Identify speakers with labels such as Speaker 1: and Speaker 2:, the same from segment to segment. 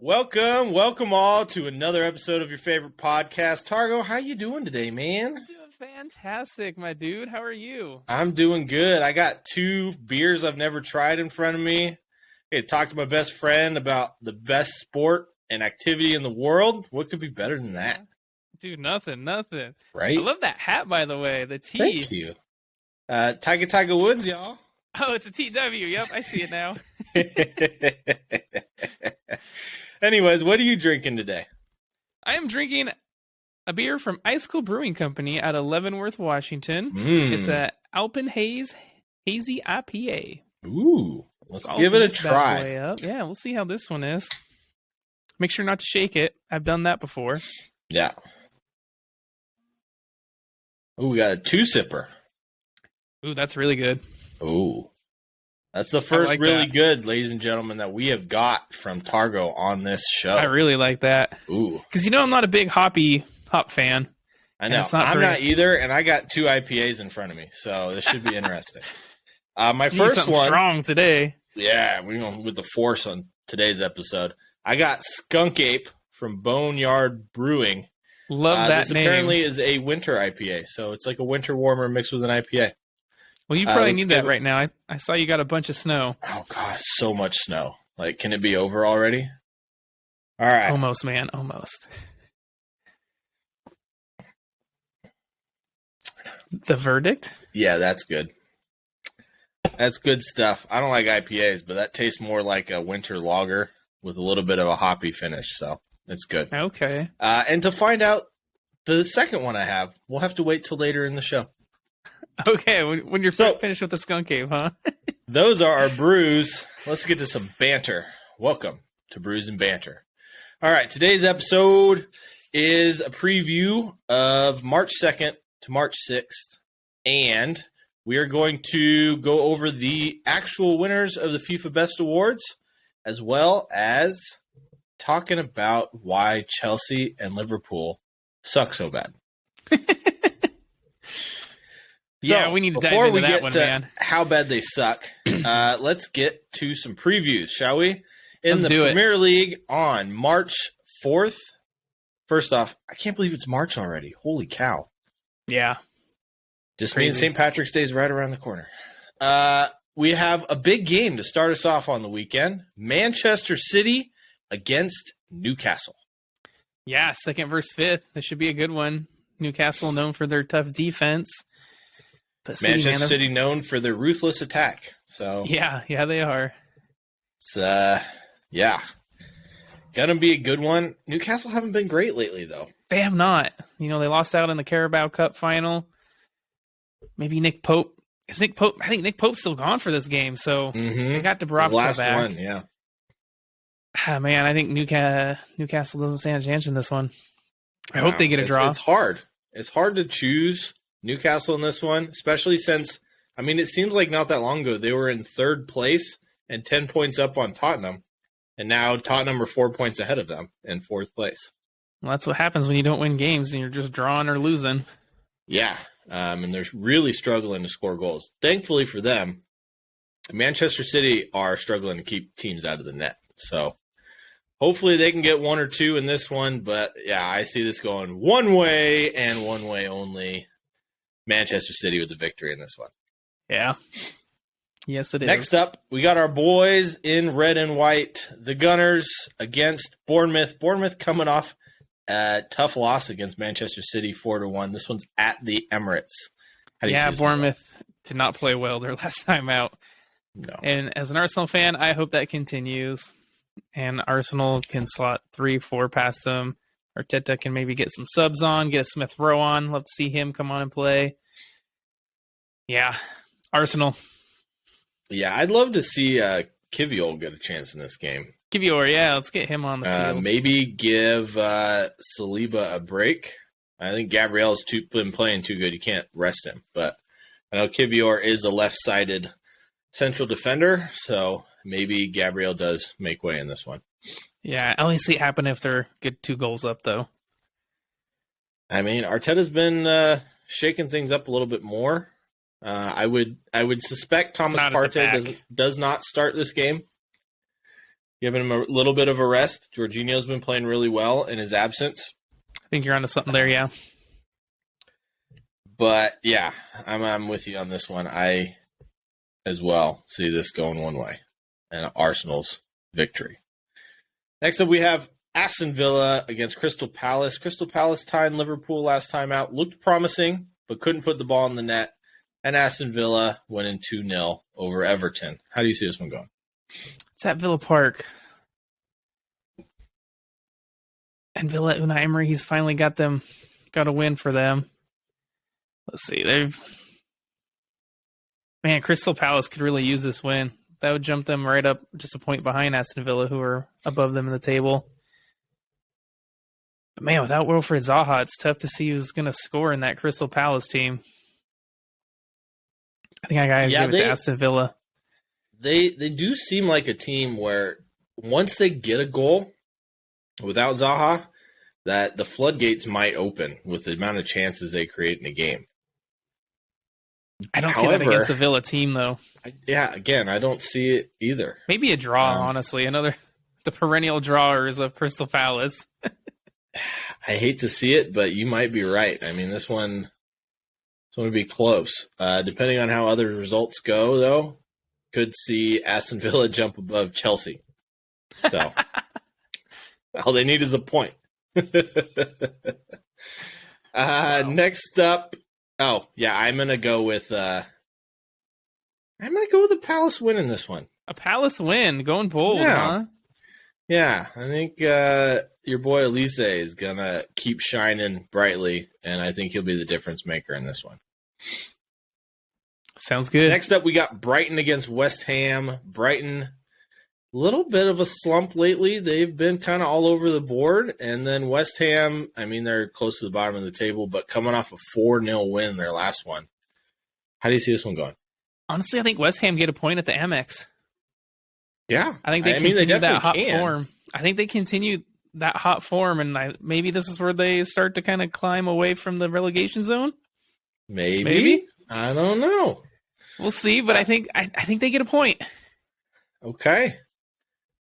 Speaker 1: Welcome all to another episode of your favorite podcast. Targo, how you doing today, man?
Speaker 2: I'm doing fantastic, my dude. How are you?
Speaker 1: I'm doing good. I got 2 beers I've never tried in front of me. I talked to my best friend about the best sport and activity in the world. What could be better than that?
Speaker 2: Dude, nothing.
Speaker 1: Right?
Speaker 2: I love that hat, by the way. The T.
Speaker 1: Thank you. Tiger Woods, y'all.
Speaker 2: Oh, it's a TW. Yep, I see it now.
Speaker 1: Anyways, what are you drinking today?
Speaker 2: I am drinking a beer from Icicle Brewing Company out of Leavenworth, Washington. It's a Alpen Hazy IPA.
Speaker 1: Ooh, let's give it a try.
Speaker 2: Yeah, we'll see how this one is. Make sure not to shake it. I've done that before.
Speaker 1: Yeah. Ooh, we got a 2-sipper.
Speaker 2: Ooh, that's really good.
Speaker 1: Ooh. That's the first good, ladies and gentlemen, that we have got from Targo on this show.
Speaker 2: I really like that.
Speaker 1: Ooh.
Speaker 2: Because I'm not a big hop fan.
Speaker 1: I know. I'm not either, and I got 2 IPAs in front of me, so this should be interesting. My first one.
Speaker 2: Strong today.
Speaker 1: Yeah, we're going with the force on today's episode. I got Skunk Ape from Boneyard Brewing.
Speaker 2: Love that
Speaker 1: this
Speaker 2: name.
Speaker 1: Apparently is a winter IPA, so it's like a winter warmer mixed with an IPA.
Speaker 2: Well, you probably need that right now. I saw you got a bunch of snow.
Speaker 1: Oh, God, so much snow. Like, can it be over already? All right.
Speaker 2: Almost, man. Almost. The verdict?
Speaker 1: Yeah, that's good. That's good stuff. I don't like IPAs, but that tastes more like a winter lager with a little bit of a hoppy finish, so it's good.
Speaker 2: Okay.
Speaker 1: And to find out the second one I have, we'll have to wait till later in the show.
Speaker 2: Okay, when you're finished with the Skunk Ape, huh?
Speaker 1: Those are our brews. Let's get to some banter. Welcome to Brews and Banter. All right, today's episode is a preview of March 2nd to March 6th, and we are going to go over the actual winners of the FIFA BEST Awards, as well as talking about why Chelsea and Liverpool suck so bad.
Speaker 2: Yeah, we need to dive into that one, man.
Speaker 1: How bad they suck, let's get to some previews, shall we? In
Speaker 2: Let's
Speaker 1: the Premier League on March 4th. First off, I can't believe it's March already. Holy cow.
Speaker 2: Yeah.
Speaker 1: Just means St. Patrick's Day is right around the corner. We have a big game to start us off on the weekend. Manchester City against Newcastle.
Speaker 2: Yeah, 2nd versus 5th. This should be a good one. Newcastle known for their tough defense. But
Speaker 1: Manchester City known for their ruthless attack. So
Speaker 2: yeah, they are.
Speaker 1: It's gonna be a good one. Newcastle haven't been great lately, though.
Speaker 2: They have not. They lost out in the Carabao Cup final. Maybe Nick Pope. I think Nick Pope's still gone for this game, so they got Dubravka back.
Speaker 1: One, yeah.
Speaker 2: Man, I think Newcastle doesn't stand a chance in this one. I hope they get a draw.
Speaker 1: It's hard. It's hard to choose Newcastle in this one, especially since, it seems like not that long ago they were in 3rd place and 10 points up on Tottenham. And now Tottenham are 4 points ahead of them in 4th place.
Speaker 2: Well, that's what happens when you don't win games and you're just drawing or losing.
Speaker 1: Yeah, and they're really struggling to score goals. Thankfully for them, Manchester City are struggling to keep teams out of the net. So hopefully they can get 1 or 2 in this one. But, yeah, I see this going one way and one way only. Manchester City with the victory in this one.
Speaker 2: Yeah. Yes, it is.
Speaker 1: Next up, we got our boys in red and white, the Gunners against Bournemouth. Bournemouth coming off a tough loss against Manchester City 4-1. This one's at the Emirates. How do you see this
Speaker 2: Bournemouth did not play well their last time out.
Speaker 1: No.
Speaker 2: And as an Arsenal fan, I hope that continues. And Arsenal can slot 3-4 past them. Arteta can maybe get some subs on, get a Smith Rowe on. Let's see him come on and play. Yeah, Arsenal.
Speaker 1: Yeah, I'd love to see Kiviol get a chance in this game.
Speaker 2: Kivior, yeah, let's get him on the field.
Speaker 1: Maybe give Saliba a break. I think Gabriel's been playing too good. You can't rest him. But I know Kivior is a left-sided central defender, so maybe Gabriel does make way in this one.
Speaker 2: Yeah, I only see it happen if they're good 2 goals up, though.
Speaker 1: Arteta's been shaking things up a little bit more. I would suspect Thomas Partey does not start this game. giving him a little bit of a rest. Jorginho's been playing really well in his absence.
Speaker 2: I think you're onto something there, yeah.
Speaker 1: But yeah, I'm with you on this one. I as well see this going one way, and Arsenal's victory. Next up, we have Aston Villa against Crystal Palace. Crystal Palace tied Liverpool last time out. Looked promising, but couldn't put the ball in the net. And Aston Villa went in 2-0 over Everton. How do you see this one going?
Speaker 2: It's at Villa Park. And Villa, Unai Emery, he's finally got a win for them. Let's see. Crystal Palace could really use this win. That would jump them right up just a point behind Aston Villa, who are above them in the table. But man, without Wilfried Zaha, it's tough to see who's going to score in that Crystal Palace team. I think I got to give it to Aston Villa.
Speaker 1: They do seem like a team where once they get a goal without Zaha, that the floodgates might open with the amount of chances they create in a game.
Speaker 2: I don't see that against the Villa team, though.
Speaker 1: Again, I don't see it either.
Speaker 2: Maybe a draw, honestly. The perennial drawers of Crystal Palace.
Speaker 1: I hate to see it, but you might be right. I mean, this one would be close. Depending on how other results go, though, could see Aston Villa jump above Chelsea. So, all they need is a point.
Speaker 2: Wow.
Speaker 1: Next up, I'm gonna go with a Palace win in this one.
Speaker 2: A Palace win, going bold, huh?
Speaker 1: Yeah, I think your boy Elise is gonna keep shining brightly, and I think he'll be the difference maker in this one.
Speaker 2: Sounds good.
Speaker 1: Next up, we got Brighton against West Ham. Brighton, little bit of a slump lately. They've been kind of all over the board. And then West Ham, they're close to the bottom of the table, but coming off a 4-0 win in their last one. How do you see this one going?
Speaker 2: Honestly, I think West Ham get a point at the Amex.
Speaker 1: Yeah.
Speaker 2: I think they continue that hot form. I think they continue that hot form, and maybe this is where they start to kind of climb away from the relegation zone.
Speaker 1: Maybe? I don't know.
Speaker 2: We'll see, but I think they get a point.
Speaker 1: Okay.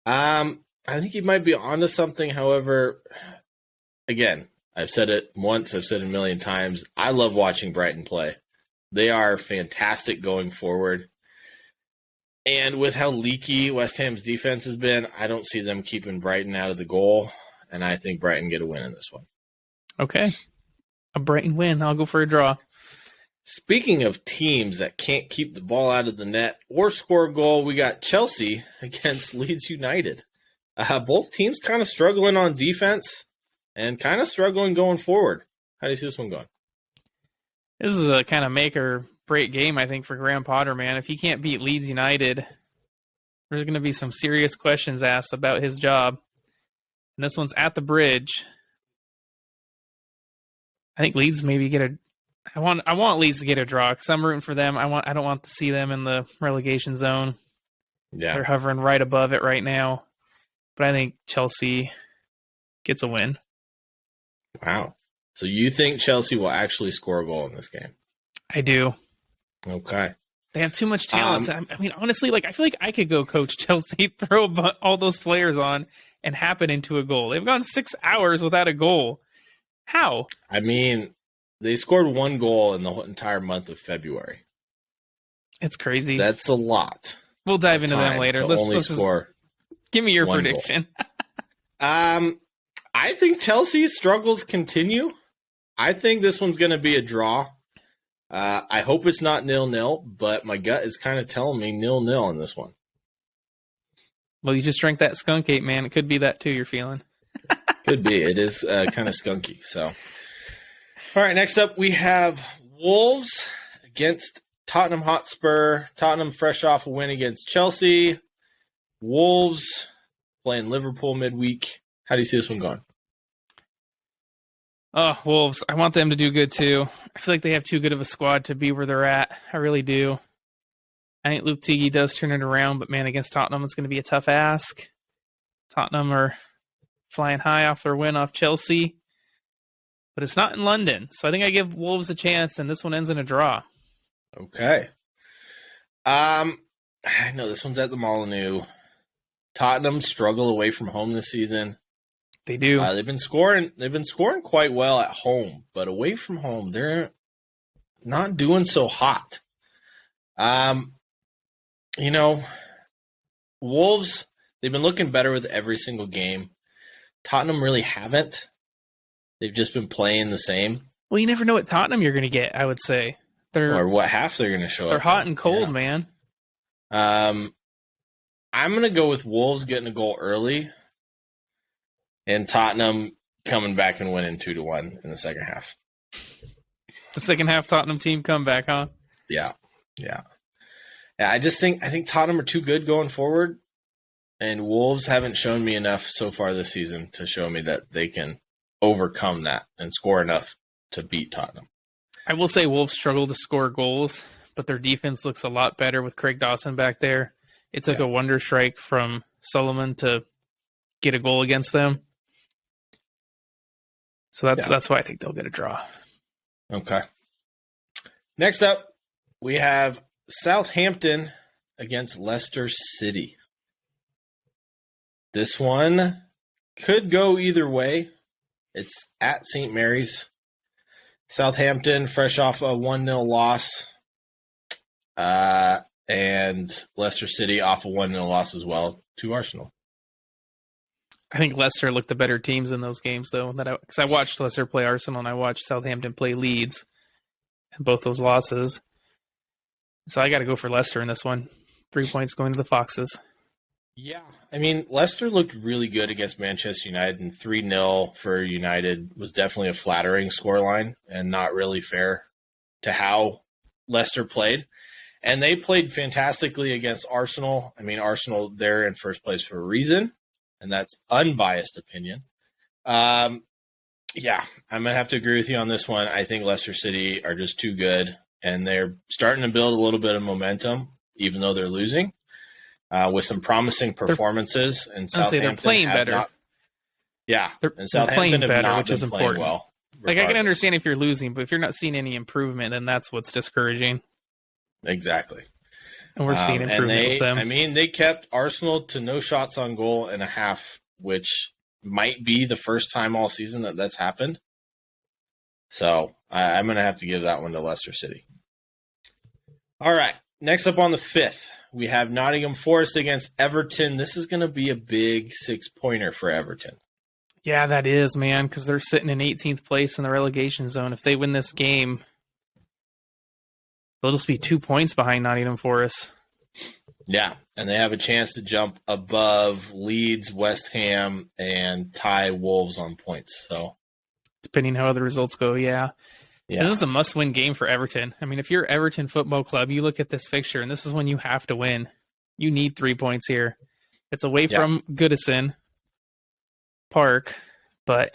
Speaker 1: I think you might be onto something. However, again, I've said it once, I've said it a million times. I love watching Brighton play. They are fantastic going forward. And with how leaky West Ham's defense has been, I don't see them keeping Brighton out of the goal. And I think Brighton get a win in this one.
Speaker 2: Okay. A Brighton win. I'll go for a draw.
Speaker 1: Speaking of teams that can't keep the ball out of the net or score a goal, we got Chelsea against Leeds United. Both teams kind of struggling on defense and kind of struggling going forward. How do you see this one going?
Speaker 2: This is a kind of make or break game, I think, for Graham Potter, man. If he can't beat Leeds United, there's going to be some serious questions asked about his job. And this one's at the Bridge. I think Leeds maybe get a... I want Leeds to get a draw because I'm rooting for them. I don't want to see them in the relegation zone.
Speaker 1: Yeah.
Speaker 2: They're hovering right above it right now. But I think Chelsea gets a win.
Speaker 1: Wow. So you think Chelsea will actually score a goal in this game?
Speaker 2: I do.
Speaker 1: Okay.
Speaker 2: They have too much talent. Honestly, I feel like I could go coach Chelsea, throw all those players on, and happen into a goal. They've gone 6 hours without a goal. How?
Speaker 1: They scored 1 goal in the entire month of February.
Speaker 2: It's crazy.
Speaker 1: That's a lot.
Speaker 2: We'll dive into them later. Let's
Speaker 1: score.
Speaker 2: Give me your prediction.
Speaker 1: I think Chelsea's struggles continue. I think this one's going to be a draw. I hope it's not 0-0, but my gut is kind of telling me 0-0 in this one.
Speaker 2: Well, you just drank that skunk ape, man. It could be that too you're feeling.
Speaker 1: Could be. It is kind of skunky. So, all right, next up we have Wolves against Tottenham Hotspur. Tottenham fresh off a win against Chelsea. Wolves playing Liverpool midweek. How do you see this one going?
Speaker 2: Oh, Wolves. I want them to do good too. I feel like they have too good of a squad to be where they're at. I really do. I think Luke Tiggy does turn it around, but man, against Tottenham, it's going to be a tough ask. Tottenham are flying high off their win off Chelsea, but it's not in London. So I think I give Wolves a chance, and this one ends in a draw.
Speaker 1: Okay. I know this one's at the Molineux. Tottenham struggle away from home this season.
Speaker 2: They do.
Speaker 1: They've been scoring quite well at home, but away from home, they're not doing so hot. Wolves, they've been looking better with every single game. Tottenham really haven't. They've just been playing the same.
Speaker 2: Well, you never know what Tottenham you're going to get, I would say.
Speaker 1: Or what half they're going to show up.
Speaker 2: They're hot and cold, man.
Speaker 1: I'm going to go with Wolves getting a goal early and Tottenham coming back and winning 2-1 in the second half.
Speaker 2: The second half Tottenham team comeback, huh?
Speaker 1: Yeah. I think Tottenham are too good going forward, and Wolves haven't shown me enough so far this season to show me that they can overcome that and score enough to beat Tottenham.
Speaker 2: I will say Wolves struggle to score goals, but their defense looks a lot better with Craig Dawson back there. It took a wonder strike from Solomon to get a goal against them. So that's why I think they'll get a draw.
Speaker 1: Okay. Next up, we have Southampton against Leicester City. This one could go either way. It's at St. Mary's. Southampton, fresh off a 1-0 loss. And Leicester City off a 1-0 loss as well to Arsenal.
Speaker 2: I think Leicester looked the better teams in those games, though. Because I watched Leicester play Arsenal and I watched Southampton play Leeds, and both those losses. So I got to go for Leicester in this one. 3 points going to the Foxes.
Speaker 1: Yeah, I mean, Leicester looked really good against Manchester United, and 3-0 for United was definitely a flattering scoreline and not really fair to how Leicester played. And they played fantastically against Arsenal. I mean, Arsenal, they're in first place for a reason, and that's unbiased opinion. I'm going to have to agree with you on this one. I think Leicester City are just too good, and they're starting to build a little bit of momentum, even though they're losing, with some promising performances. And Southampton
Speaker 2: they're playing better.
Speaker 1: They're
Speaker 2: playing better, which is important.
Speaker 1: Well,
Speaker 2: like, I can understand if you're losing, but if you're not seeing any improvement, then that's what's discouraging.
Speaker 1: Exactly.
Speaker 2: And we're seeing improvement with them.
Speaker 1: I mean, they kept Arsenal to no shots on goal and a half, which might be the first time all season that's happened. So I'm going to have to give that one to Leicester City. All right. Next up on the 5th, we have Nottingham Forest against Everton. This is going to be a big 6-pointer for Everton.
Speaker 2: Yeah, that is, man, because they're sitting in 18th place in the relegation zone. If they win this game, they'll just be 2 points behind Nottingham Forest.
Speaker 1: Yeah, and they have a chance to jump above Leeds, West Ham, and tie Wolves on points. So,
Speaker 2: depending how other results go, yeah. This is a must-win game for Everton. I mean, if you're Everton Football Club, you look at this fixture, and this is when you have to win. You need 3 points here. It's away from Goodison Park, but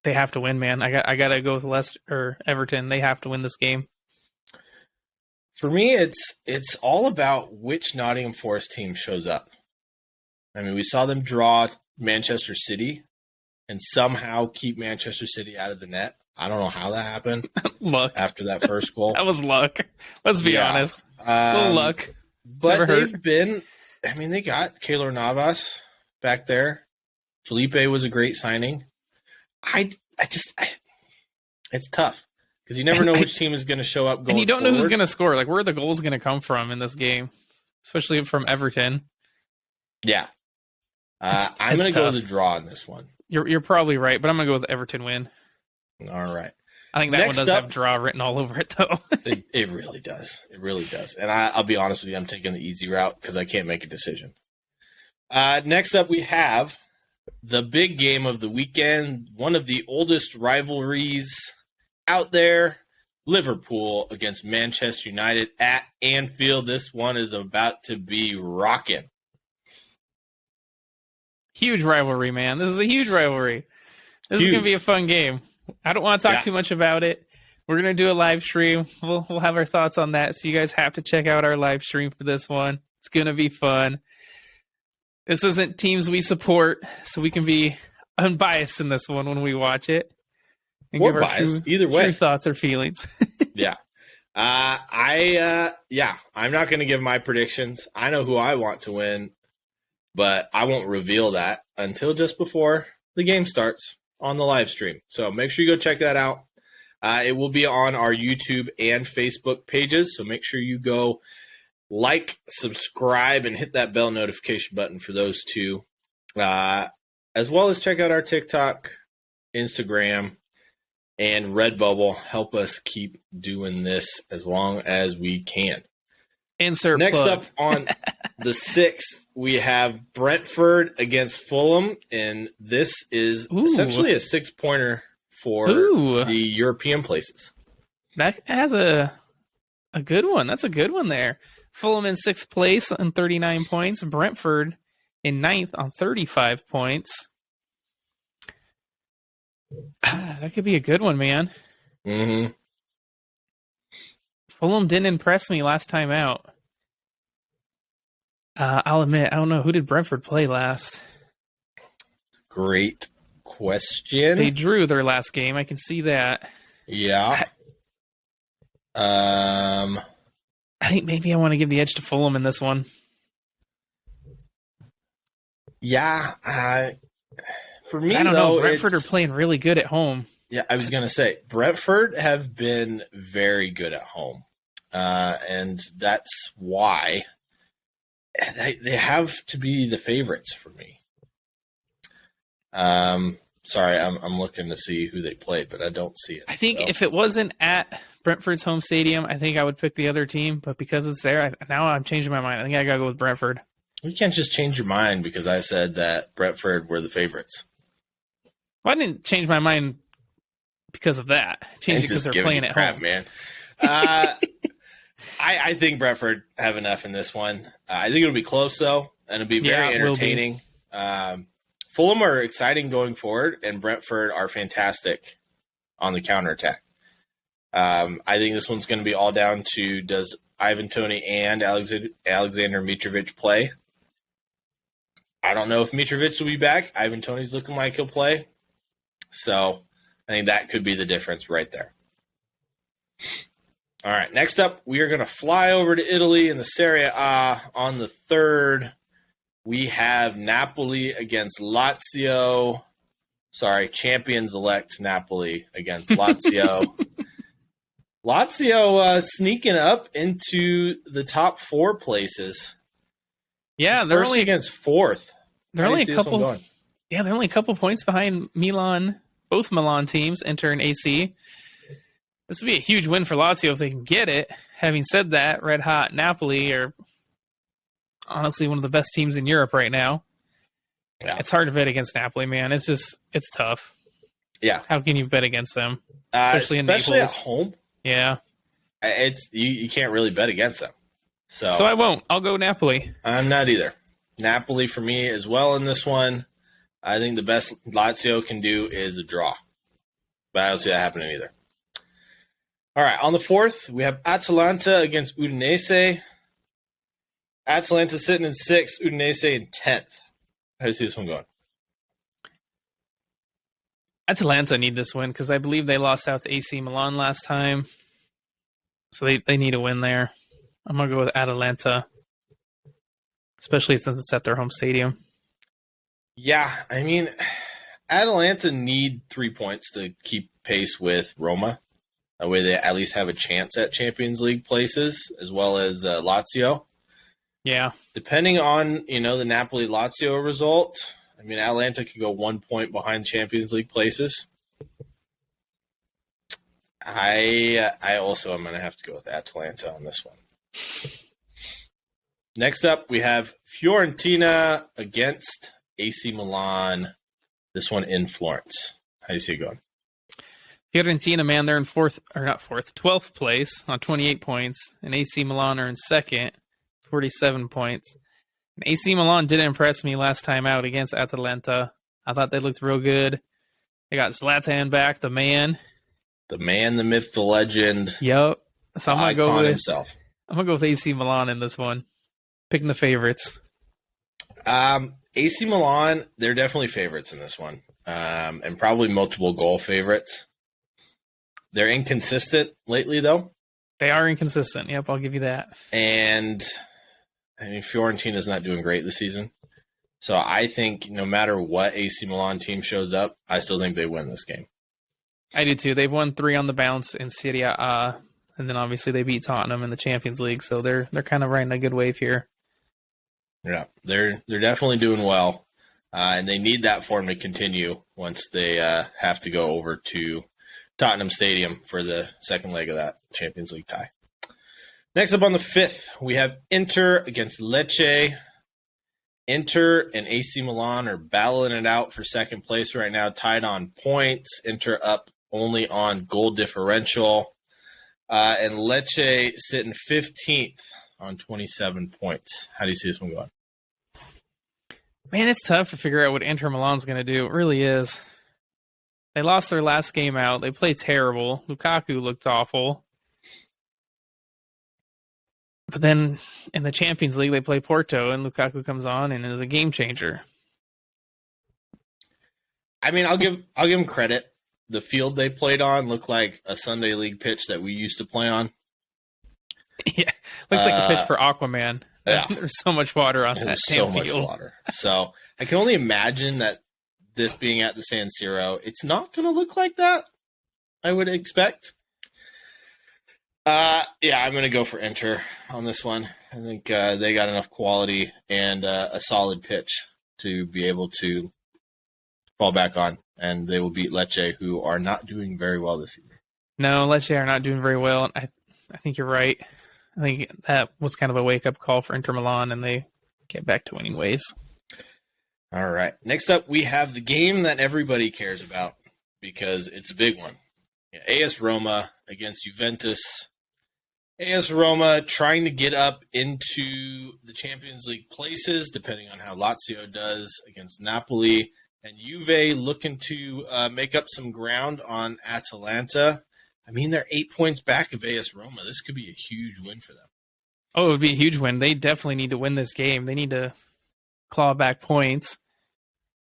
Speaker 2: they have to win, man. I got to go with Leicester or Everton. They have to win this game.
Speaker 1: For me, it's all about which Nottingham Forest team shows up. I mean, we saw them draw Manchester City and somehow keep Manchester City out of the net. I don't know how that happened.
Speaker 2: Luck.
Speaker 1: After that first goal.
Speaker 2: That was luck. Let's be honest. A little luck.
Speaker 1: But they've been, I mean, they got Keylor Navas back there. Felipe was a great signing. It's tough. Because you never know which team is going to show up going
Speaker 2: And you don't
Speaker 1: forward.
Speaker 2: know who's going to score. Like, where are the goals going to come from in this game? Especially from Everton.
Speaker 1: Yeah. I'm going to go with a draw on this one.
Speaker 2: You're probably right, but I'm going to go with Everton win.
Speaker 1: All right.
Speaker 2: I think that one does have draw written all over it, though.
Speaker 1: It really does. It really does. And I'll be honest with you, I'm taking the easy route because I can't make a decision. Next up, we have the big game of the weekend, one of the oldest rivalries out there, Liverpool against Manchester United at Anfield. This one is about to be rocking.
Speaker 2: Huge rivalry, man. This is a huge rivalry. This is going to be a fun game. I don't want to talk too much about it. We're going to do a live stream. We'll have our thoughts on that, so you guys have to check out our live stream for this one. It's going to be fun. This isn't teams we support, so we can be unbiased in this one when we watch it. And
Speaker 1: give our true
Speaker 2: thoughts or feelings.
Speaker 1: Yeah. I'm not going to give my predictions. I know who I want to win. but I won't reveal that until just before the game starts on the live stream. So make sure you go check that out. It will be on our YouTube and Facebook pages, so make sure you go like, subscribe, and hit that bell notification button for those two, as well as check out our TikTok, Instagram, and Redbubble. Help us keep doing this as long as we can.
Speaker 2: Insert
Speaker 1: Next
Speaker 2: plug.
Speaker 1: up on the 6th, we have Brentford against Fulham, and this is essentially a 6-pointer for the European places.
Speaker 2: That has a good one. That's a good one there. Fulham in 6th place on 39 points. Brentford in 9th on 35 points. That could be a good one, man.
Speaker 1: Mm-hmm.
Speaker 2: Fulham didn't impress me last time out. I'll admit, I don't know. Who did Brentford play last?
Speaker 1: Great question.
Speaker 2: They drew their last game. I can see that.
Speaker 1: Yeah.
Speaker 2: I think maybe I want to give the edge to Fulham in this one.
Speaker 1: Yeah. For me,
Speaker 2: I don't
Speaker 1: though,
Speaker 2: know. Brentford are playing really good at home.
Speaker 1: Yeah, I was going to say, Brentford have been very good at home. And that's why they have to be the favorites for me. Sorry, I'm looking to see who they played, but I don't see it.
Speaker 2: I think if it wasn't at Brentford's home stadium, I think I would pick the other team. But because it's there, now I'm changing my mind. I think I got to go with Brentford.
Speaker 1: You can't just change your mind because I said that Brentford were the favorites.
Speaker 2: Well, I didn't change my mind because of that. I changed it because they're playing at home.
Speaker 1: Man. I think Brentford have enough in this one. I think it'll be close, though, and it'll be very entertaining. Fulham are exciting going forward, and Brentford are fantastic on the counterattack. I think this one's going to be all down to, does Ivan Toney and Alexander Mitrovic play? I don't know if Mitrovic will be back. Ivan Toney's looking like he'll play. So I think that could be the difference right there. All right, next up, we are going to fly over to Italy in the Serie A on the 3rd. We have Napoli against Lazio. Sorry, champions-elect Napoli against Lazio. Lazio sneaking up into the top 4 places.
Speaker 2: Yeah, they're only
Speaker 1: against 4th.
Speaker 2: They're only a couple. Yeah, they're only a couple points behind Milan. Both Milan teams entering AC. This would be a huge win for Lazio if they can get it. Having said that, red hot Napoli are honestly one of the best teams in Europe right now. Yeah. It's hard to bet against Napoli, man. It's tough.
Speaker 1: Yeah.
Speaker 2: How can you bet against them? Especially in Naples.
Speaker 1: At home.
Speaker 2: Yeah.
Speaker 1: It's you can't really bet against them. So
Speaker 2: I won't. I'll go Napoli.
Speaker 1: I'm not either. Napoli for me as well in this one. I think the best Lazio can do is a draw. But I don't see that happening either. All right, on the 4th, we have Atalanta against Udinese. Atalanta sitting in 6th, Udinese in 10th. How do you see this one going?
Speaker 2: Atalanta need this win because I believe they lost out to AC Milan last time. So they need a win there. I'm going to go with Atalanta, especially since it's at their home stadium.
Speaker 1: Yeah, I mean, Atalanta need 3 points to keep pace with Roma. That way they at least have a chance at Champions League places, as well as Lazio.
Speaker 2: Yeah.
Speaker 1: Depending on, the Napoli-Lazio result, I mean, Atalanta could go 1 point behind Champions League places. I also am going to have to go with Atalanta on this one. Next up, we have Fiorentina against AC Milan. This one in Florence. How do you see it going?
Speaker 2: Fiorentina, man, they're in 12th place on 28 points, and AC Milan are in 2nd, 47 points. And AC Milan did impress me last time out against Atalanta. I thought they looked real good. They got Zlatan back, the man.
Speaker 1: The man, the myth, the legend.
Speaker 2: Yep. So I'm gonna go with
Speaker 1: himself.
Speaker 2: I'm gonna go with AC Milan in this one. Picking the favorites.
Speaker 1: AC Milan, they're definitely favorites in this one, and probably multiple goal favorites. They're inconsistent lately, though.
Speaker 2: They are inconsistent. Yep, I'll give you that.
Speaker 1: And I mean, Fiorentina's not doing great this season. So I think no matter what AC Milan team shows up, I still think they win this game.
Speaker 2: I do too. They've won 3 on the bounce in Serie A, and then obviously they beat Tottenham in the Champions League, so they're kind of riding a good wave here.
Speaker 1: Yeah, they're definitely doing well, and they need that form to continue once they have to go over to Tottenham Stadium for the second leg of that Champions League tie. Next up on the 5th, we have Inter against Lecce. Inter and AC Milan are battling it out for second place right now, tied on points. Inter up only on goal differential. And Lecce sitting 15th on 27 points. How do you see this one going?
Speaker 2: Man, it's tough to figure out what Inter Milan's going to do. It really is. They lost their last game out. They played terrible. Lukaku looked awful. But then in the Champions League, they play Porto, and Lukaku comes on and is a game changer.
Speaker 1: I mean, I'll give them credit. The field they played on looked like a Sunday League pitch that we used to play on.
Speaker 2: Yeah, looked like the pitch for Aquaman.
Speaker 1: Yeah.
Speaker 2: There's so much water on that
Speaker 1: There's
Speaker 2: damn
Speaker 1: so much
Speaker 2: field.
Speaker 1: water. So I can only imagine that this being at the San Siro, it's not going to look like that, I would expect. Yeah, I'm going to go for Inter on this one. I think they got enough quality and a solid pitch to be able to fall back on, and they will beat Lecce, who are not doing very well this season.
Speaker 2: No, Lecce are not doing very well. I think you're right. I think that was kind of a wake-up call for Inter Milan, and they get back to winning ways.
Speaker 1: All right. Next up, we have the game that everybody cares about because it's a big one. AS Roma against Juventus. AS Roma trying to get up into the Champions League places, depending on how Lazio does against Napoli. And Juve looking to make up some ground on Atalanta. I mean, they're 8 points back of AS Roma. This could be a huge win for them.
Speaker 2: Oh, it would be a huge win. They definitely need to win this game. They need to claw back points,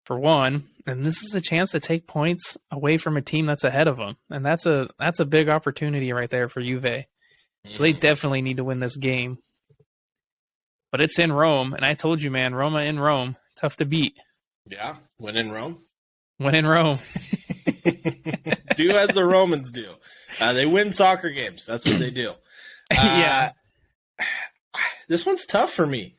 Speaker 2: for one. And this is a chance to take points away from a team that's ahead of them. And that's a big opportunity right there for Juve. So they definitely need to win this game. But it's in Rome. And I told you, man, Roma in Rome, tough to beat.
Speaker 1: Yeah, win in Rome.
Speaker 2: Win in Rome.
Speaker 1: Do as the Romans do. They win soccer games. That's what they do.
Speaker 2: Yeah.
Speaker 1: This one's tough for me.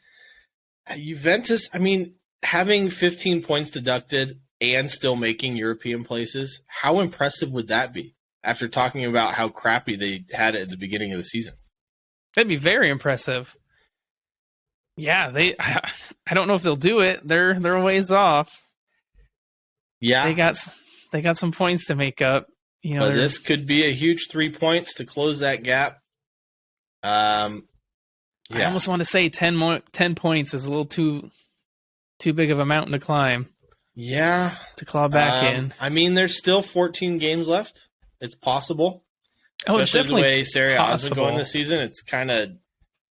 Speaker 1: Juventus, I mean, having 15 points deducted and still making European places, how impressive would that be after talking about how crappy they had it at the beginning of the season?
Speaker 2: That'd be very impressive. Yeah, I don't know if they'll do it. They're a ways off.
Speaker 1: Yeah.
Speaker 2: They got some points to make up. You know,
Speaker 1: but this could be a huge 3 points to close that gap.
Speaker 2: I almost want to say 10 points is a little too big of a mountain to climb.
Speaker 1: Yeah.
Speaker 2: To claw back in.
Speaker 1: I mean, there's still 14 games left. It's possible.
Speaker 2: Oh, it's
Speaker 1: Especially
Speaker 2: definitely
Speaker 1: the way Serie A has been
Speaker 2: possible.
Speaker 1: going this season. It's kind of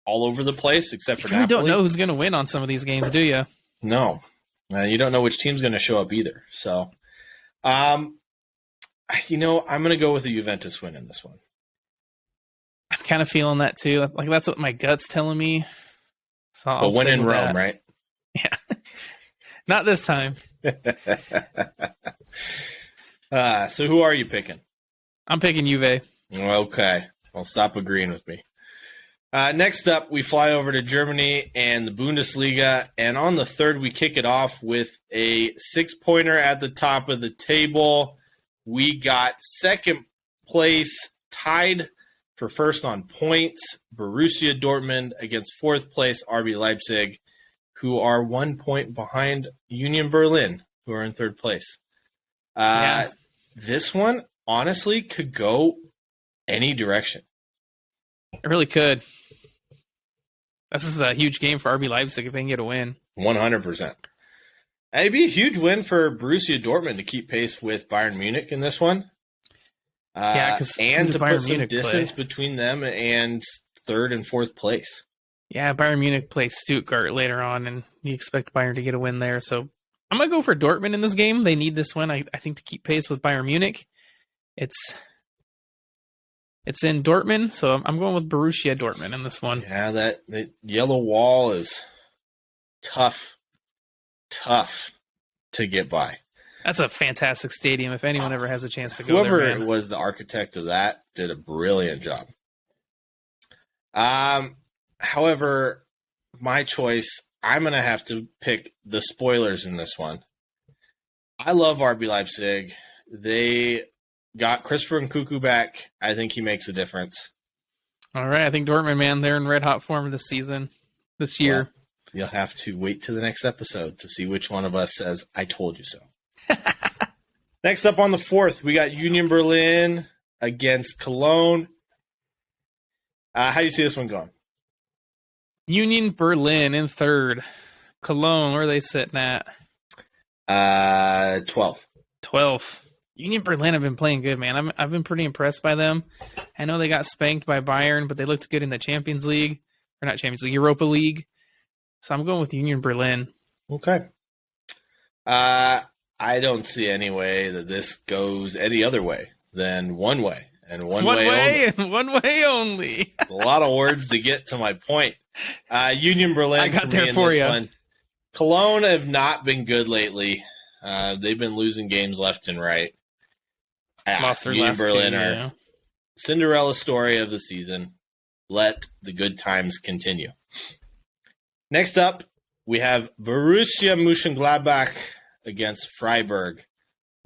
Speaker 1: all over the place, except for
Speaker 2: You really
Speaker 1: Napoli.
Speaker 2: don't know who's going to win on some of these games, do you?
Speaker 1: No. You don't know which team's going to show up either. So, I'm going to go with the Juventus win in this one.
Speaker 2: I'm kind of feeling that too. Like that's what my gut's telling me. So I'll
Speaker 1: But win
Speaker 2: stick
Speaker 1: in
Speaker 2: with
Speaker 1: Rome,
Speaker 2: that.
Speaker 1: right?
Speaker 2: Yeah. Not this time.
Speaker 1: So who are you picking?
Speaker 2: I'm picking Juve.
Speaker 1: Okay. Well, stop agreeing with me. Next up, we fly over to Germany and the Bundesliga. And on the third, we kick it off with a 6-pointer at the top of the table. We got second place tied for first on points. Borussia Dortmund against fourth place RB Leipzig, who are 1 point behind Union Berlin, who are in third place. This one, honestly, could go any direction.
Speaker 2: It really could. This is a huge game for RB Leipzig if they can get a win.
Speaker 1: 100%. It'd be a huge win for Borussia Dortmund to keep pace with Bayern Munich in this one.
Speaker 2: Because
Speaker 1: and to put some distance between them and third and fourth place.
Speaker 2: Yeah, Bayern Munich plays Stuttgart later on, and you expect Bayern to get a win there. So I'm going to go for Dortmund in this game. They need this win, I think, to keep pace with Bayern Munich. It's in Dortmund, so I'm going with Borussia Dortmund in this one.
Speaker 1: Yeah, that yellow wall is tough tough to get by.
Speaker 2: That's a fantastic stadium. If anyone ever has a chance to go there,
Speaker 1: Whoever
Speaker 2: man.
Speaker 1: was the architect of that did a brilliant job. However, my choice, I'm going to have to pick the spoilers in this one. I love RB Leipzig. They got Christopher Nkunku back. I think he makes a difference.
Speaker 2: All right, I think Dortmund, man, they're in red hot form this year.
Speaker 1: Well, you'll have to wait to the next episode to see which one of us says, I told you so. Next up on the 4th, we got Union Berlin against Cologne. How do you see this one going?
Speaker 2: Union Berlin in 3rd. Cologne, where are they sitting at?
Speaker 1: 12th.
Speaker 2: 12th. Union Berlin have been playing good, man. I've been pretty impressed by them. I know they got spanked by Bayern, but they looked good in the Champions League. Or not Champions League, Europa League. So I'm going with Union Berlin.
Speaker 1: Okay. I don't see any way that this goes any other way than one way. And one way only.
Speaker 2: One way only.
Speaker 1: A lot of words to get to my point. Union Berlin.
Speaker 2: I got there for you.
Speaker 1: One. Cologne have not been good lately. They've been losing games left and right.
Speaker 2: Lost their
Speaker 1: Union
Speaker 2: last
Speaker 1: Berlin
Speaker 2: two,
Speaker 1: are
Speaker 2: yeah.
Speaker 1: Cinderella story of the season. Let the good times continue. Next up, we have Borussia Mönchengladbach against Freiburg.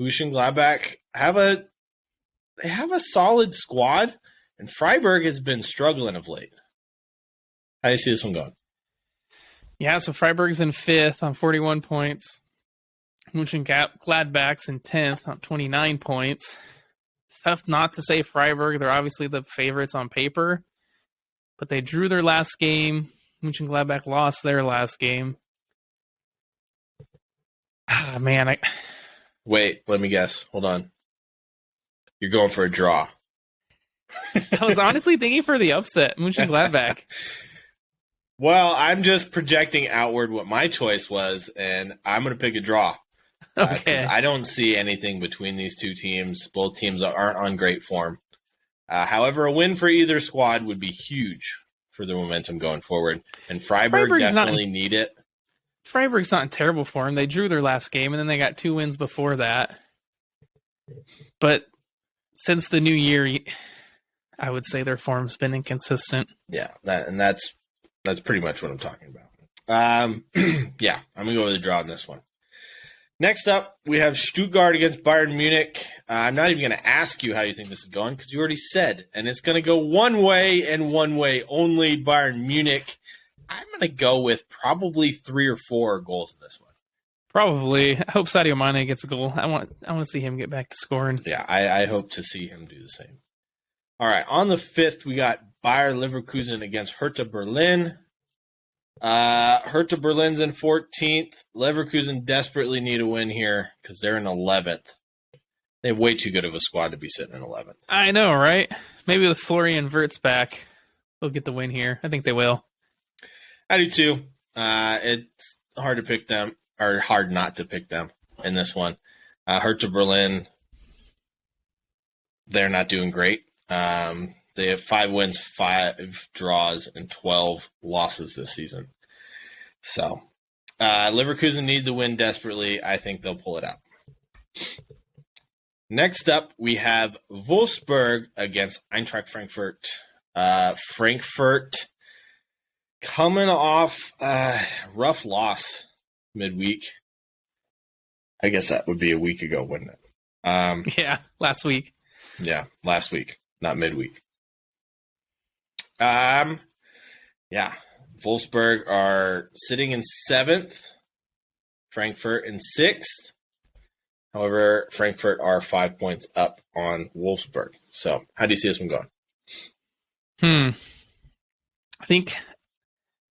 Speaker 1: Mönchengladbach have a solid squad, and Freiburg has been struggling of late. How do you see this one going?
Speaker 2: Yeah, so Freiburg's in 5th on 41 points. Mönchengladbach's in 10th on 29 points. It's tough not to say Freiburg. They're obviously the favorites on paper, but they drew their last game. Mönchengladbach lost their last game. Man,
Speaker 1: Wait, let me guess. Hold on. You're going for a draw.
Speaker 2: I was honestly thinking for the upset, Mönchengladbach.
Speaker 1: Well, I'm just projecting outward what my choice was, and I'm going to pick a draw.
Speaker 2: Okay.
Speaker 1: I don't see anything between these two teams. Both teams aren't on great form. However, a win for either squad would be huge for the momentum going forward. And Freiburg definitely need it.
Speaker 2: Freiburg's not in terrible form. They drew their last game, and then they got 2 wins before that. But since the new year, I would say their form's been inconsistent.
Speaker 1: Yeah, that's pretty much what I'm talking about. Yeah, I'm going to go with a draw on this one. Next up, we have Stuttgart against Bayern Munich. I'm not even going to ask you how you think this is going because you already said, and it's going to go one way and one way only, Bayern Munich. I'm going to go with probably 3 or 4 goals in this one.
Speaker 2: Probably. I hope Sadio Mane gets a goal. I want to see him get back to scoring.
Speaker 1: Yeah, I hope to see him do the same. All right, on the 5th, we got Bayer Leverkusen against Hertha Berlin. Hertha Berlin's in 14th. Leverkusen desperately need a win here because they're in 11th. They have way too good of a squad to be sitting in 11th.
Speaker 2: I know, right? Maybe with Florian Wirtz back, they'll get the win here. I think they will.
Speaker 1: I do too. It's hard to pick them, or hard not to pick them in this one. Hertha Berlin, they're not doing great. They have 5 wins, 5 draws, and 12 losses this season. So, Leverkusen need the win desperately. I think they'll pull it out. Next up, we have Wolfsburg against Eintracht Frankfurt. Frankfurt coming off a rough loss midweek. I guess that would be a week ago, wouldn't it?
Speaker 2: Yeah, last week.
Speaker 1: Yeah, last week, not midweek. Yeah, Wolfsburg are sitting in 7th, Frankfurt in 6th. However, Frankfurt are 5 points up on Wolfsburg. So, how do you see this one going?
Speaker 2: I think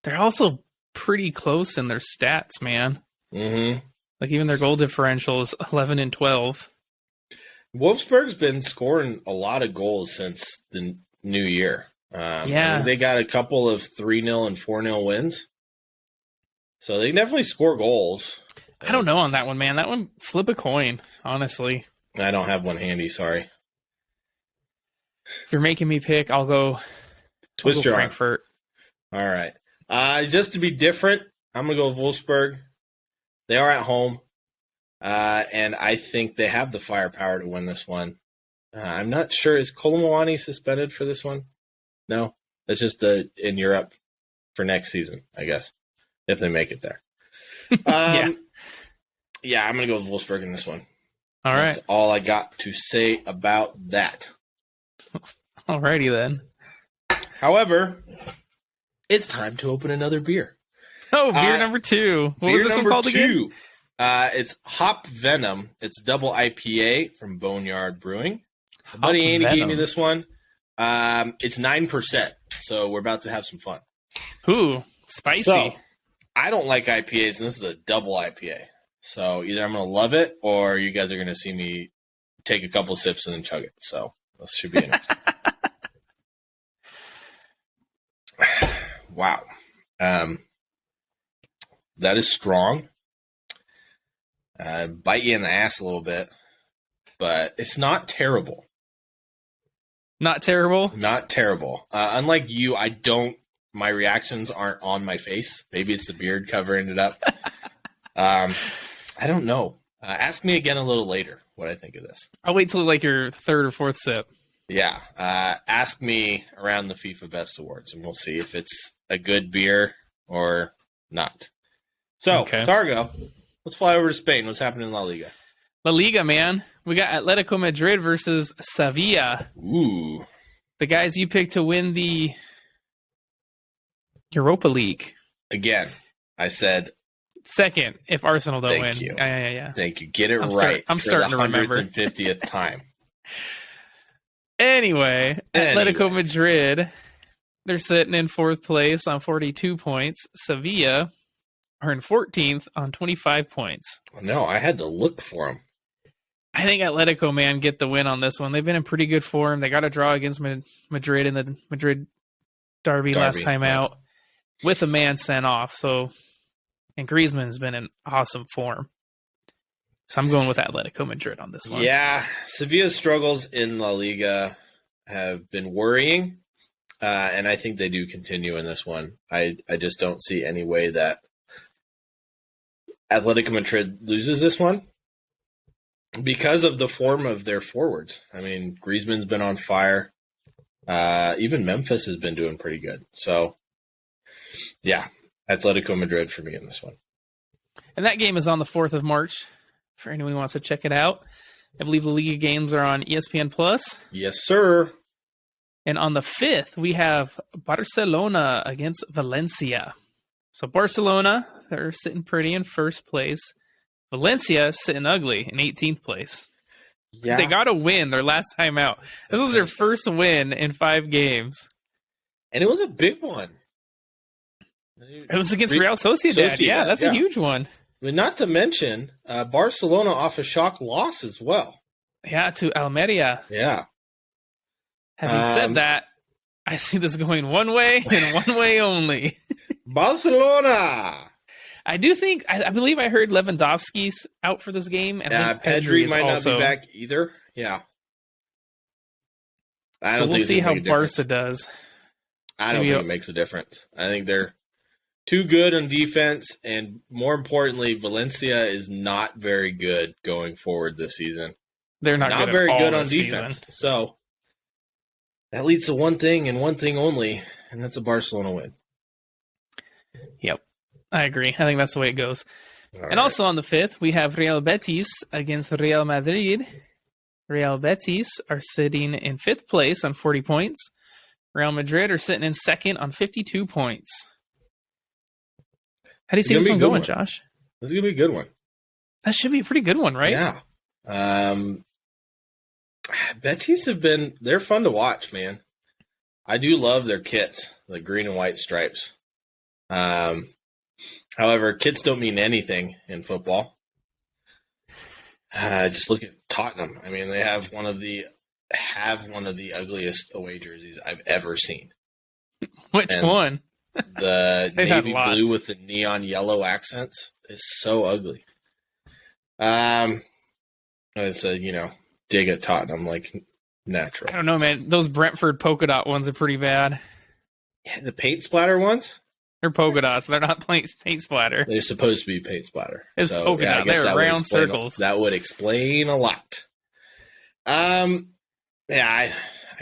Speaker 2: they're also pretty close in their stats, man.
Speaker 1: Mm-hmm.
Speaker 2: Like even their goal differential is 11 and 12.
Speaker 1: Wolfsburg's been scoring a lot of goals since the new year.
Speaker 2: Yeah.
Speaker 1: They got a couple of 3-0 and 4-0 wins. So they definitely score goals.
Speaker 2: I don't know on that one, man. That one, flip a coin, honestly.
Speaker 1: I don't have one handy, sorry.
Speaker 2: If you're making me pick, I'll go Frankfurt.
Speaker 1: All right. Just to be different, I'm going to go with Wolfsburg. They are at home, and I think they have the firepower to win this one. I'm not sure. Is Kolomwani suspended for this one? No. It's just in Europe for next season, I guess, if they make it there. Yeah, I'm going to go with Wolfsburg in this one.
Speaker 2: All right.
Speaker 1: That's all I got to say about that.
Speaker 2: Alrighty then.
Speaker 1: However, it's time to open another beer.
Speaker 2: Oh, beer number 2. What was this one called again?
Speaker 1: It's Hop Venom. It's double IPA from Boneyard Brewing. My buddy Andy gave me this one. It's 9%, so we're about to have some fun.
Speaker 2: Ooh, spicy.
Speaker 1: So, I don't like IPAs, and this is a double IPA. So either I'm going to love it, or you guys are going to see me take a couple sips and then chug it. So this should be interesting. Wow. That is strong. Bite you in the ass a little bit, but it's not terrible.
Speaker 2: Not terrible?
Speaker 1: Not terrible. Unlike you, my reactions aren't on my face. Maybe it's the beard covering it up. I don't know. Ask me again a little later what I think of this.
Speaker 2: I'll wait till like your 3rd or 4th sip.
Speaker 1: Yeah. Ask me around the FIFA BEST Awards, and we'll see if it's a good beer or not. So,
Speaker 2: okay.
Speaker 1: Targo, let's fly over to Spain. What's happening in La Liga?
Speaker 2: La Liga, man. We got Atletico Madrid versus Sevilla.
Speaker 1: Ooh.
Speaker 2: The guys you picked to win the Europa League.
Speaker 1: Again, I said...
Speaker 2: Second, if Arsenal don't win.
Speaker 1: Thank you.
Speaker 2: Yeah.
Speaker 1: Thank you. Get it right.
Speaker 2: I'm starting to remember.
Speaker 1: 150th time.
Speaker 2: Anyway, Atletico Madrid, they're sitting in 4th place on 42 points. Sevilla are in 14th on 25 points.
Speaker 1: No, I had to look for them.
Speaker 2: I think Atletico, man, get the win on this one. They've been in pretty good form. They got a draw against Madrid in the Madrid derby last time out with a man sent off. And Griezmann's been in awesome form. So I'm going with Atletico Madrid on this one.
Speaker 1: Yeah, Sevilla's struggles in La Liga have been worrying, and I think they do continue in this one. I just don't see any way that Atletico Madrid loses this one because of the form of their forwards. I mean, Griezmann's been on fire. Even Memphis has been doing pretty good. So, yeah. Atletico Madrid for me in this one.
Speaker 2: And that game is on the 4th of March for anyone who wants to check it out. I believe the Liga games are on ESPN Plus.
Speaker 1: Yes, sir.
Speaker 2: And on the 5th, we have Barcelona against Valencia. So Barcelona, they're sitting pretty in 1st place. Valencia sitting ugly in 18th place. Yeah. They got to win their last time out. This was their first win in 5 games.
Speaker 1: And it was a big one.
Speaker 2: It was against Real Sociedad. Yeah, that's a huge one.
Speaker 1: But not to mention, Barcelona off a shock loss as well.
Speaker 2: Yeah, to Almeria.
Speaker 1: Yeah.
Speaker 2: Having said that, I see this going one way and one way only.
Speaker 1: Barcelona!
Speaker 2: I do think, I believe I heard Lewandowski's out for this game. And
Speaker 1: Pedri might not be back either. Yeah. I don't think
Speaker 2: we'll see how Barca does.
Speaker 1: I don't think it makes a difference. I think they're too good on defense, and more importantly, Valencia is not very good going forward this season.
Speaker 2: They're not
Speaker 1: very good on defense. So that leads to one thing and one thing only, and that's a Barcelona win.
Speaker 2: Yep, I agree. I think that's the way it goes. Also on the 5th, we have Real Betis against Real Madrid. Real Betis are sitting in 5th place on 40 points. Real Madrid are sitting in 2nd on 52 points. How do you see this one going, Josh?
Speaker 1: This is going to be a good one.
Speaker 2: That should be a pretty good one, right?
Speaker 1: Yeah. Betis they're fun to watch, man. I do love their kits, the green and white stripes. However, kits don't mean anything in football. Just look at Tottenham. I mean, they have one of the ugliest away jerseys I've ever seen.
Speaker 2: Which one?
Speaker 1: The navy blue with the neon yellow accents is so ugly. I said, dig at Tottenham like natural.
Speaker 2: I don't know, man. Those Brentford polka dot ones are pretty bad.
Speaker 1: Yeah, the paint splatter ones?
Speaker 2: They're polka dots. They're not paint splatter.
Speaker 1: They're supposed to be paint splatter.
Speaker 2: It's polka dot. They're round circles.
Speaker 1: That would explain a lot. Yeah, I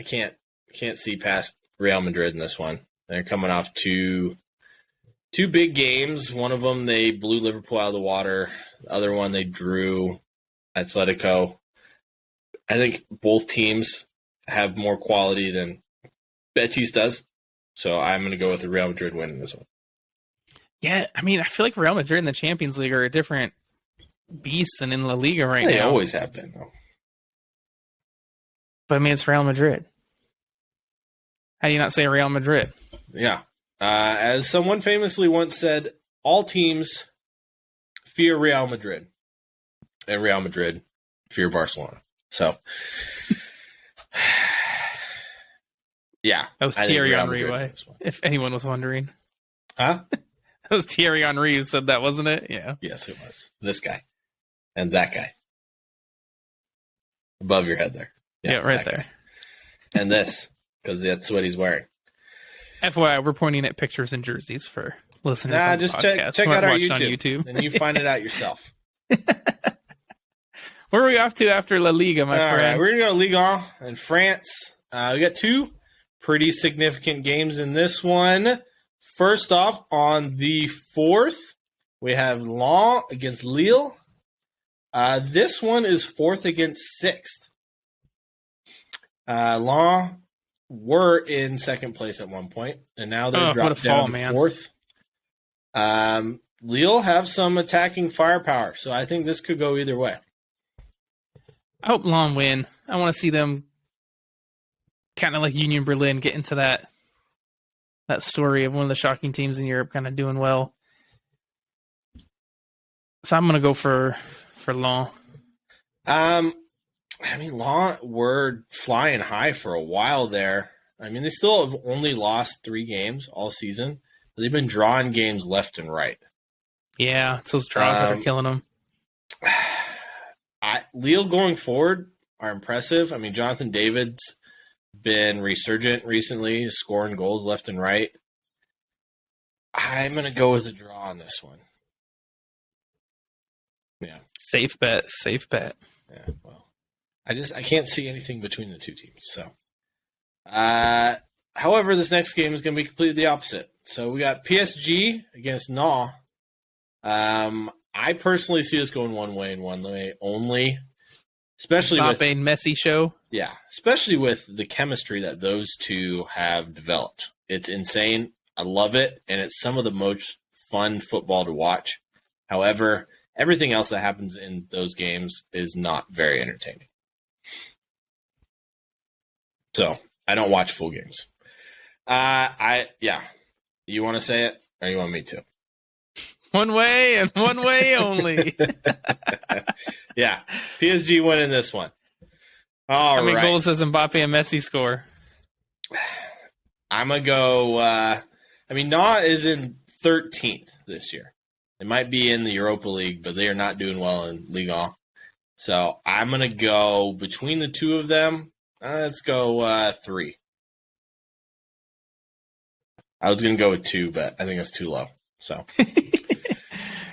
Speaker 1: can't see past Real Madrid in this one. They're coming off two big games. One of them they blew Liverpool out of the water. The other one they drew Atletico. I think both teams have more quality than Betis does. So I'm going to go with the Real Madrid win in this one.
Speaker 2: Yeah, I mean, I feel like Real Madrid in the Champions League are a different beast than in La Liga right now.
Speaker 1: They always have been, though.
Speaker 2: But I mean, it's Real Madrid. How do you not say Real Madrid?
Speaker 1: Yeah. As someone famously once said, all teams fear Real Madrid. And Real Madrid fear Barcelona. So, yeah.
Speaker 2: That was Thierry Henry, if anyone was wondering.
Speaker 1: Huh?
Speaker 2: That was Thierry Henry who said that, wasn't it? Yeah.
Speaker 1: Yes, it was. This guy. And that guy. Above your head there.
Speaker 2: Yeah, right there.
Speaker 1: Guy. And this, because that's what he's wearing.
Speaker 2: FYI, we're pointing at pictures and jerseys for listeners.
Speaker 1: Nah, just check out our YouTube. And you find it out yourself.
Speaker 2: Where are we off to after La Liga, my friend?
Speaker 1: Right, we're going to go to Ligue 1 in France. We got two pretty significant games in this one. First off, on the 4th, we have Lens against Lille. This one is 4th against 6th. Lens were in 2nd place at one point, and now they're dropped down to 4th. Lille have some attacking firepower, so I think this could go either way.
Speaker 2: I hope Lens win. I want to see them kind of like Union Berlin get into that story of one of the shocking teams in Europe kind of doing well. So I'm going to go for Lens.
Speaker 1: I mean, Lens were flying high for a while there. I mean, they still have only lost 3 games all season. But they've been drawing games left and right.
Speaker 2: Yeah, it's those draws that are killing them.
Speaker 1: Lille going forward are impressive. I mean, Jonathan David's been resurgent recently, scoring goals left and right. I'm going to go with a draw on this one. Yeah.
Speaker 2: Safe bet.
Speaker 1: Yeah, well, I can't see anything between the two teams. So, however, this next game is going to be completely the opposite. So we got PSG against Nantes. I personally see this going one way and one way only, especially with
Speaker 2: Mbappe and Messi show.
Speaker 1: Yeah, especially with the chemistry that those two have developed. It's insane. I love it, and it's some of the most fun football to watch. However, everything else that happens in those games is not very entertaining. So, I don't watch full games. You want to say it, or you want me to?
Speaker 2: One way and one way only.
Speaker 1: Yeah, PSG winning this one.
Speaker 2: How many goals does Mbappe and Messi score?
Speaker 1: I'm going to go... Nantes is in 13th this year. They might be in the Europa League, but they are not doing well in Ligue 1. So I'm going to go between the two of them. Let's go 3. I was going to go with 2, but I think that's too low. So...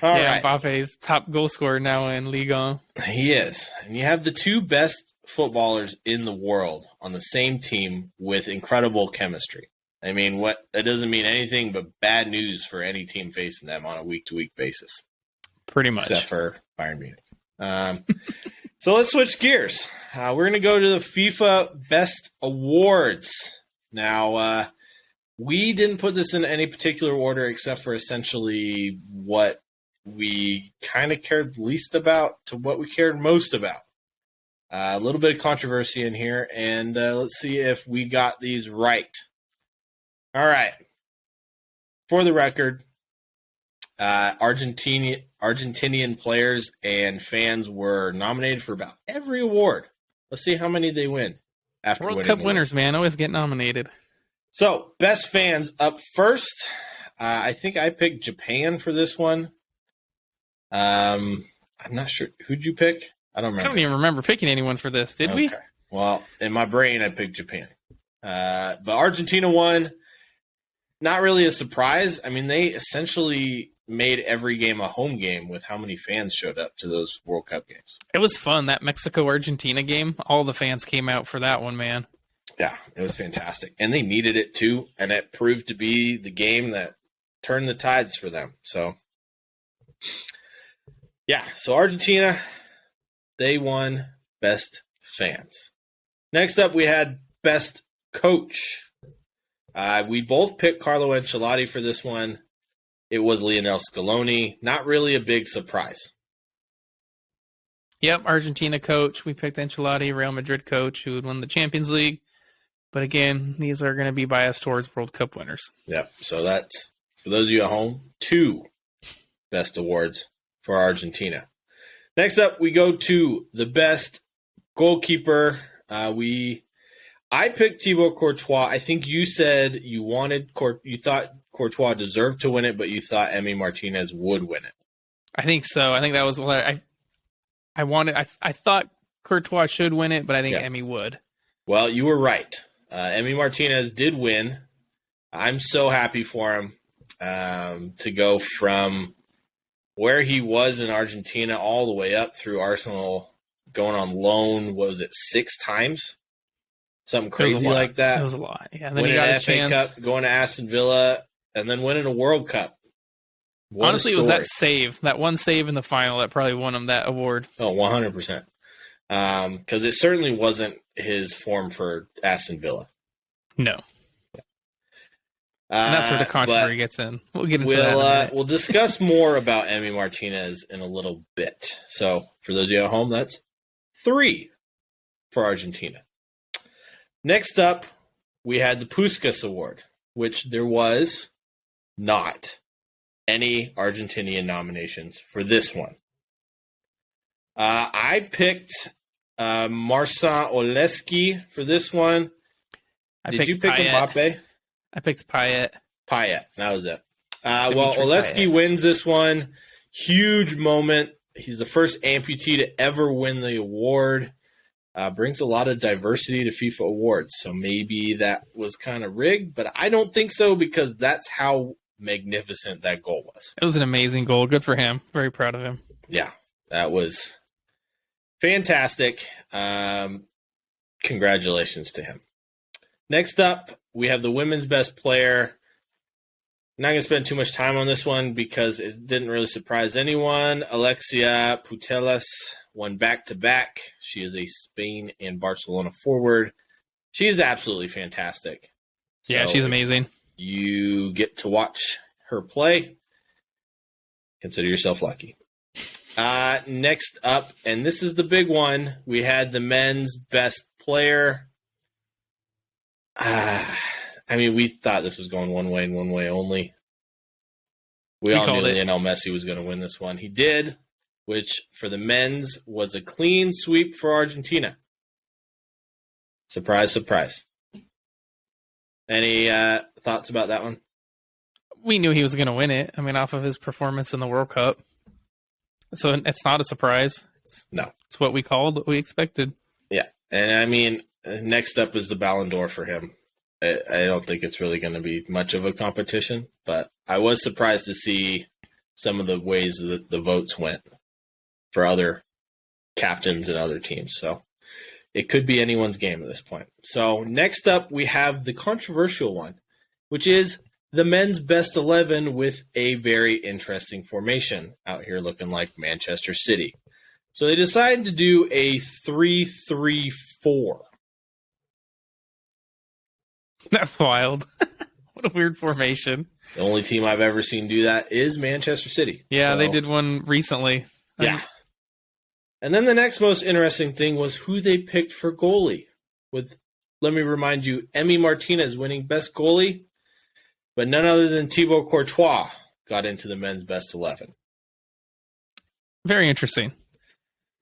Speaker 1: All right.
Speaker 2: Mbappe's top goal scorer now in Ligue 1.
Speaker 1: He is. And you have the 2 best footballers in the world on the same team with incredible chemistry. I mean, that doesn't mean anything but bad news for any team facing them on a week-to-week basis.
Speaker 2: Pretty much.
Speaker 1: Except for Bayern Munich. So let's switch gears. We're going to go to the FIFA BEST Awards. Now, we didn't put this in any particular order except for essentially what we kind of cared least about to what we cared most about. A little bit of controversy in here, and let's see if we got these right. All right. For the record, Argentinian players and fans were nominated for about every award. Let's see how many they win. After
Speaker 2: World Cup winners, man, always get nominated.
Speaker 1: So, best fans up first. I think I picked Japan for this one. I'm not sure. Who'd you pick? I don't remember.
Speaker 2: I don't even remember picking anyone for this, did we?
Speaker 1: Well, in my brain, I picked Japan. But Argentina won. not really a surprise. I mean, they essentially made every game a home game with how many fans showed up to those World Cup games.
Speaker 2: It was fun. That Mexico-Argentina game, all the fans came out for that one, man.
Speaker 1: Yeah, it was fantastic. And they needed it too. And it proved to be the game that turned the tides for them. So, yeah. So Argentina, they won Best Fans. Next up, we had Best Coach. We both picked Carlo Ancelotti for this one. It was Lionel Scaloni. Not really a big surprise.
Speaker 2: Yep, Argentina coach. We picked Ancelotti, Real Madrid coach, who would win the Champions League. But again, these are going to be biased towards World Cup winners.
Speaker 1: Yep. So that's, for those of you at home, 2 best awards for Argentina. Next up, we go to the best goalkeeper. I picked Thibaut Courtois. I think you said you thought Courtois deserved to win it, but you thought Emi Martinez would win it.
Speaker 2: I think so. I think that was what I wanted. I thought Courtois should win it, but I think Emi would.
Speaker 1: Well, you were right. Emi Martinez did win. I'm so happy for him to go from where he was in Argentina all the way up through Arsenal, going on loan, what was it, 6 times? Something crazy like that.
Speaker 2: It was a lot. Yeah, and then
Speaker 1: winning
Speaker 2: he got
Speaker 1: an
Speaker 2: his
Speaker 1: FA
Speaker 2: chance.
Speaker 1: Cup, going to Aston Villa, and then winning a World Cup. What
Speaker 2: Honestly, it was that save, that one save in the final that probably won him that award.
Speaker 1: Oh, 100%. Because it certainly wasn't his form for Aston Villa.
Speaker 2: No. And that's where the controversy gets in. We'll get into that in a minute.
Speaker 1: We'll discuss more about Emi Martinez in a little bit. So, for those of you at home, that's 3 for Argentina. Next up, we had the Puskás Award, which there was not any Argentinian nominations for this one. I picked Marcin Oleski for this one. Did you pick Mbappe?
Speaker 2: I picked Payet.
Speaker 1: That was it. Well, Oleski wins this one. Huge moment. He's the first amputee to ever win the award. Brings a lot of diversity to FIFA awards. So maybe that was kind of rigged, but I don't think so because that's how magnificent that goal was.
Speaker 2: It was an amazing goal. Good for him. Very proud of him.
Speaker 1: Yeah, that was fantastic. Congratulations to him. Next up, we have the women's best player. I'm not going to spend too much time on this one because it didn't really surprise anyone. Alexia Putellas won back-to-back. She is a Spain and Barcelona forward. She's absolutely fantastic.
Speaker 2: Yeah, she's amazing.
Speaker 1: You get to watch her play. Consider yourself lucky. Next up, and this is the big one, we had the men's best player. I mean, we thought this was going one way and one way only. We all knew Lionel Messi was going to win this one. He did, which for the men's was a clean sweep for Argentina. Surprise, surprise. Any thoughts about that one?
Speaker 2: We knew he was going to win it. I mean, off of his performance in the World Cup. So it's not a surprise.
Speaker 1: No.
Speaker 2: It's what we called, what we expected.
Speaker 1: Yeah. And I mean, next up is the Ballon d'Or for him. I don't think it's really going to be much of a competition, but I was surprised to see some of the ways that the votes went for other captains and other teams. So it could be anyone's game at this point. So next up, we have the controversial one, which is the men's best 11 with a very interesting formation out here looking like Manchester City. So they decided to do a 3-3-4.
Speaker 2: That's wild. What a weird formation.
Speaker 1: The only team I've ever seen do that is Manchester City.
Speaker 2: Yeah, they did one recently.
Speaker 1: Yeah. And then the next most interesting thing was who they picked for goalie. With, let me remind you, Emi Martinez winning best goalie, but none other than Thibaut Courtois got into the men's best 11.
Speaker 2: Very interesting.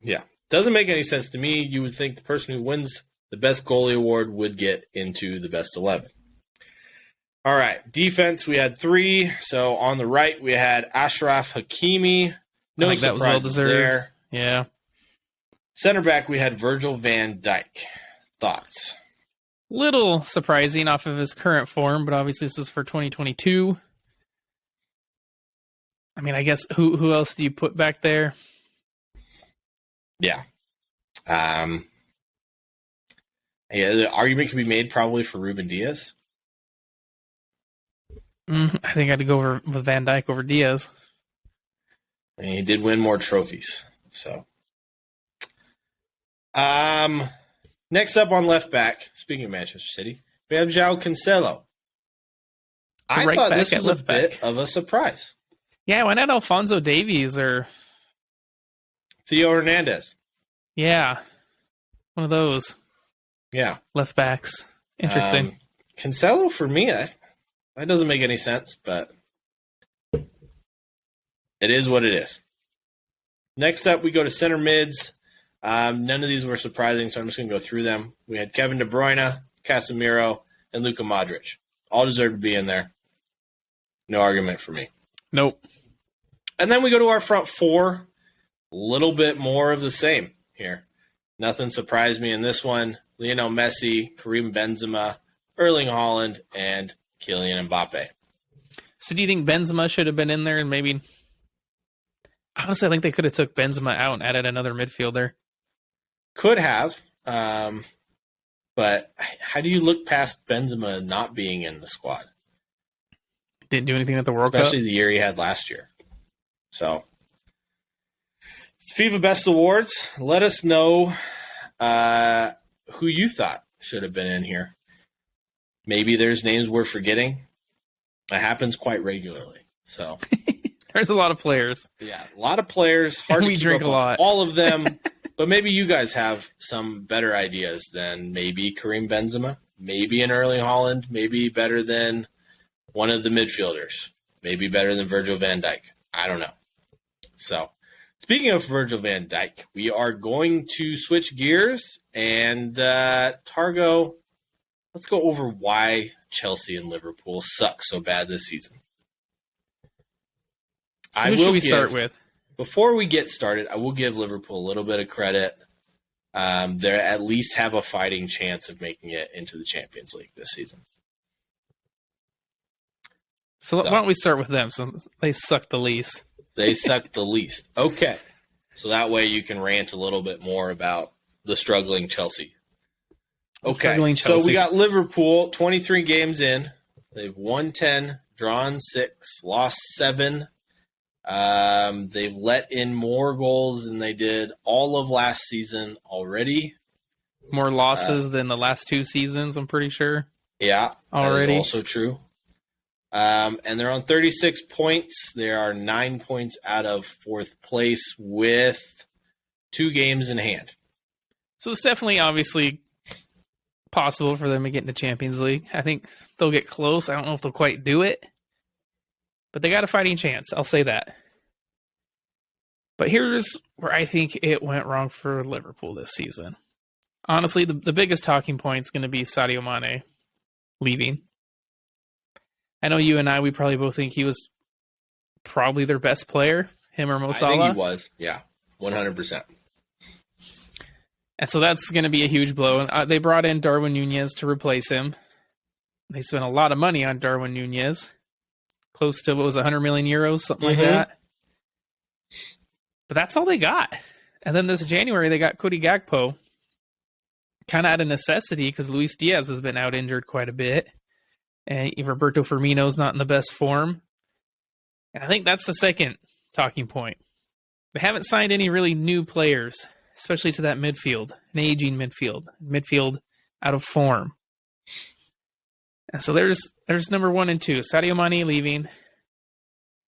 Speaker 1: Yeah. Doesn't make any sense to me. You would think the person who wins the best goalie award would get into the best 11. All right. Defense, we had 3. So on the right, we had Ashraf Hakimi. No,
Speaker 2: I think that was well deserved.
Speaker 1: There.
Speaker 2: Yeah.
Speaker 1: Center back, we had Virgil van Dijk. Thoughts?
Speaker 2: Little surprising off of his current form, but obviously this is for 2022. I mean, I guess who else do you put back there?
Speaker 1: Yeah. Yeah, the argument can be made probably for Ruben Diaz.
Speaker 2: I think I had to go with Van Dijk over Diaz.
Speaker 1: And he did win more trophies. So, next up on left back, speaking of Manchester City, we have João Cancelo. I
Speaker 2: right
Speaker 1: thought
Speaker 2: back
Speaker 1: this
Speaker 2: at
Speaker 1: was a
Speaker 2: left
Speaker 1: bit
Speaker 2: back.
Speaker 1: of a surprise.
Speaker 2: Yeah, why not Alphonso Davies or
Speaker 1: Theo Hernandez.
Speaker 2: yeah, one of those
Speaker 1: Yeah.
Speaker 2: left backs. Interesting.
Speaker 1: Cancelo, for me, that doesn't make any sense, but it is what it is. Next up, we go to center mids. None of these were surprising, so I'm just going to go through them. We had Kevin De Bruyne, Casemiro, and Luka Modric. All deserve to be in there. No argument for me.
Speaker 2: Nope.
Speaker 1: And then we go to our front four. A little bit more of the same here. Nothing surprised me in this one. Lionel Messi, Karim Benzema, Erling Haaland, and Kylian Mbappe.
Speaker 2: So do you think Benzema should have been in there and maybe... Honestly, I think they could have took Benzema out and added another midfielder.
Speaker 1: Could have. But how do you look past Benzema not being in the squad?
Speaker 2: Didn't do anything at the World Cup.
Speaker 1: Especially the year he had last year. So, it's FIFA BEST Awards. Let us know who you thought should have been in here. Maybe there's names we're forgetting. That happens quite regularly. So,
Speaker 2: there's a lot of players.
Speaker 1: Yeah, a lot of players. Hard
Speaker 2: And
Speaker 1: to
Speaker 2: we
Speaker 1: keep
Speaker 2: drink
Speaker 1: up
Speaker 2: a
Speaker 1: on
Speaker 2: lot.
Speaker 1: all of them. But maybe you guys have some better ideas than maybe Karim Benzema, maybe an Erling Haaland, maybe better than one of the midfielders, maybe better than Virgil van Dijk. I don't know. So, speaking of Virgil van Dijk, we are going to switch gears and Targo, let's go over why Chelsea and Liverpool suck so bad this season.
Speaker 2: So who should we start with?
Speaker 1: Before we get started, I will give Liverpool a little bit of credit. They at least have a fighting chance of making it into the Champions League this season.
Speaker 2: So why don't we start with them? So they suck the least.
Speaker 1: They suck the least. Okay. So that way you can rant a little bit more about the struggling Chelsea. Okay. So we got Liverpool, 23 games in. They've won 10, drawn 6, lost 7. They've let in more goals than they did all of last season already.
Speaker 2: More losses than the last 2 seasons, I'm pretty sure.
Speaker 1: Yeah,
Speaker 2: already.
Speaker 1: That is also true. And they're on 36 points. They are 9 points out of 4th place with 2 games in hand.
Speaker 2: So it's definitely, obviously, possible for them to get into Champions League. I think they'll get close. I don't know if they'll quite do it. But they got a fighting chance. I'll say that. But here's where I think it went wrong for Liverpool this season. Honestly, the biggest talking point is going to be Sadio Mane leaving. I know you and I, we probably both think he was probably their best player, him or Mo Salah.
Speaker 1: I think he was, yeah, 100%.
Speaker 2: And so that's going to be a huge blow. They brought in Darwin Nunez to replace him. They spent a lot of money on Darwin Nunez. Close to, 100 million euros, something like that. But that's all they got. And then this January, they got Cody Gakpo. Kind of out of necessity because Luis Diaz has been out injured quite a bit. And Roberto Firmino's not in the best form. And I think that's the second talking point. They haven't signed any really new players, especially to that midfield, an aging midfield out of form. And so there's number 1 and 2. Sadio Mane leaving.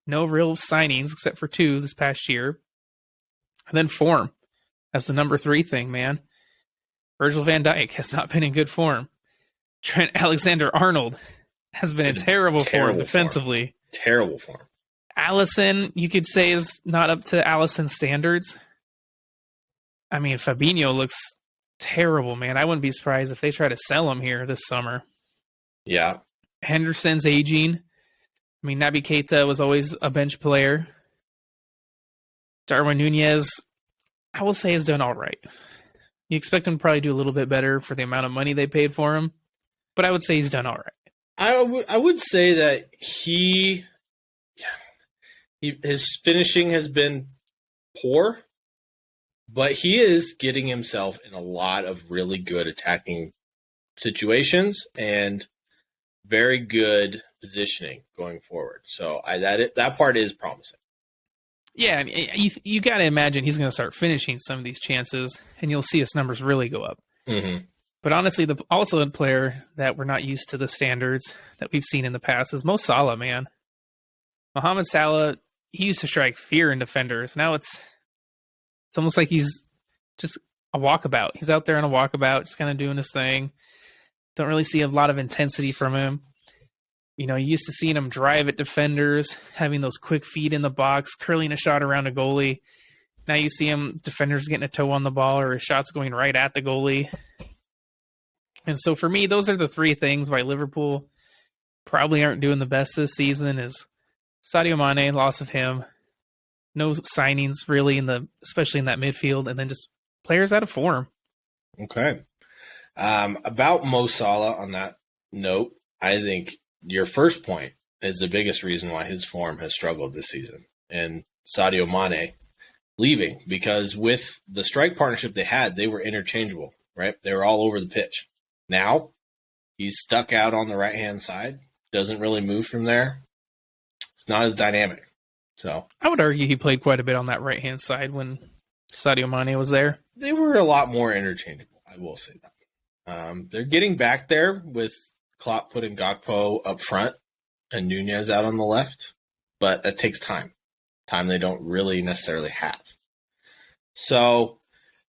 Speaker 2: No real signings except for 2 this past year. And then form. That's the number 3 thing, man. Virgil van Dijk has not been in good form. Trent Alexander-Arnold has been in terrible form defensively.
Speaker 1: Terrible form.
Speaker 2: Alisson, you could say, is not up to Alisson's standards. I mean, Fabinho looks terrible, man. I wouldn't be surprised if they try to sell him here this summer.
Speaker 1: Yeah.
Speaker 2: Henderson's aging. I mean, Naby Keita was always a bench player. Darwin Nunez, I will say, has done all right. You expect him to probably do a little bit better for the amount of money they paid for him. but I would say he's done all right.
Speaker 1: I would say that his finishing has been poor, but he is getting himself in a lot of really good attacking situations and very good positioning going forward. So that part is promising.
Speaker 2: Yeah, I mean, you got to imagine he's going to start finishing some of these chances, and you'll see his numbers really go up.
Speaker 1: Mm-hmm.
Speaker 2: But honestly, also a player that we're not used to the standards that we've seen in the past is Mo Salah, man. Mohamed Salah, he used to strike fear in defenders. Now it's almost like he's just a walkabout. He's out there on a walkabout, just kind of doing his thing. Don't really see a lot of intensity from him. You know, you used to seeing him drive at defenders, having those quick feet in the box, curling a shot around a goalie. Now you see him, defenders getting a toe on the ball or his shots going right at the goalie. And so for me, those are the three things why Liverpool probably aren't doing the best this season is Sadio Mane, loss of him, no signings really especially in that midfield, and then just players out of form.
Speaker 1: Okay. About Mo Salah on that note, I think your first point is the biggest reason why his form has struggled this season. And Sadio Mane leaving, because with the strike partnership they had, they were interchangeable, right? They were all over the pitch. Now he's stuck out on the right-hand side, doesn't really move from there. It's not as dynamic. So
Speaker 2: I would argue he played quite a bit on that right-hand side when Sadio Mane was there.
Speaker 1: They were a lot more interchangeable, I will say that. They're getting back there with Klopp putting Gakpo up front and Nunez out on the left, but that takes time they don't really necessarily have. So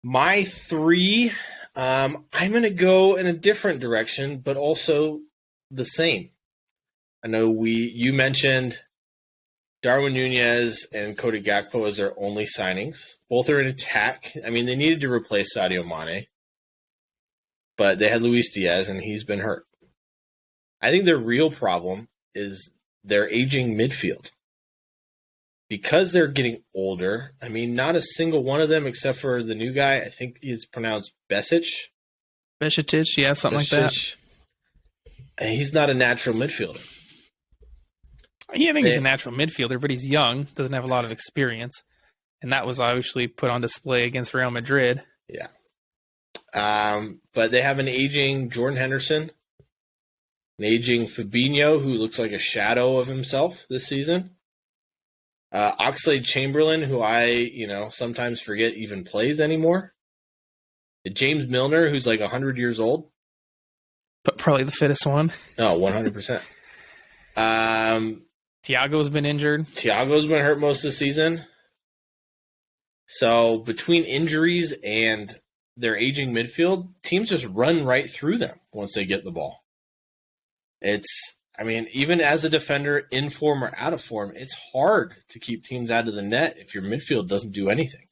Speaker 1: my three, I'm going to go in a different direction, but also the same. I know you mentioned Darwin Nunez and Cody Gakpo as their only signings. Both are in attack. I mean, they needed to replace Sadio Mane, but they had Luis Diaz, and he's been hurt. I think their real problem is their aging midfield. Because they're getting older, I mean, not a single one of them, except for the new guy, I think it's pronounced Besic.
Speaker 2: Besic, yeah, something like that.
Speaker 1: And he's not a natural midfielder.
Speaker 2: Yeah, I think he's a natural midfielder, but he's young, doesn't have a lot of experience. And that was obviously put on display against Real Madrid.
Speaker 1: Yeah. But they have an aging Jordan Henderson, an aging Fabinho, who looks like a shadow of himself this season. Oxlade-Chamberlain, who I, sometimes forget even plays anymore. James Milner, who's like 100 years old.
Speaker 2: But probably the fittest one.
Speaker 1: Oh, 100%.
Speaker 2: Thiago's been injured.
Speaker 1: Thiago's been hurt most of the season. So between injuries and their aging midfield, teams just run right through them once they get the ball. Even as a defender, in form or out of form, it's hard to keep teams out of the net if your midfield doesn't do anything.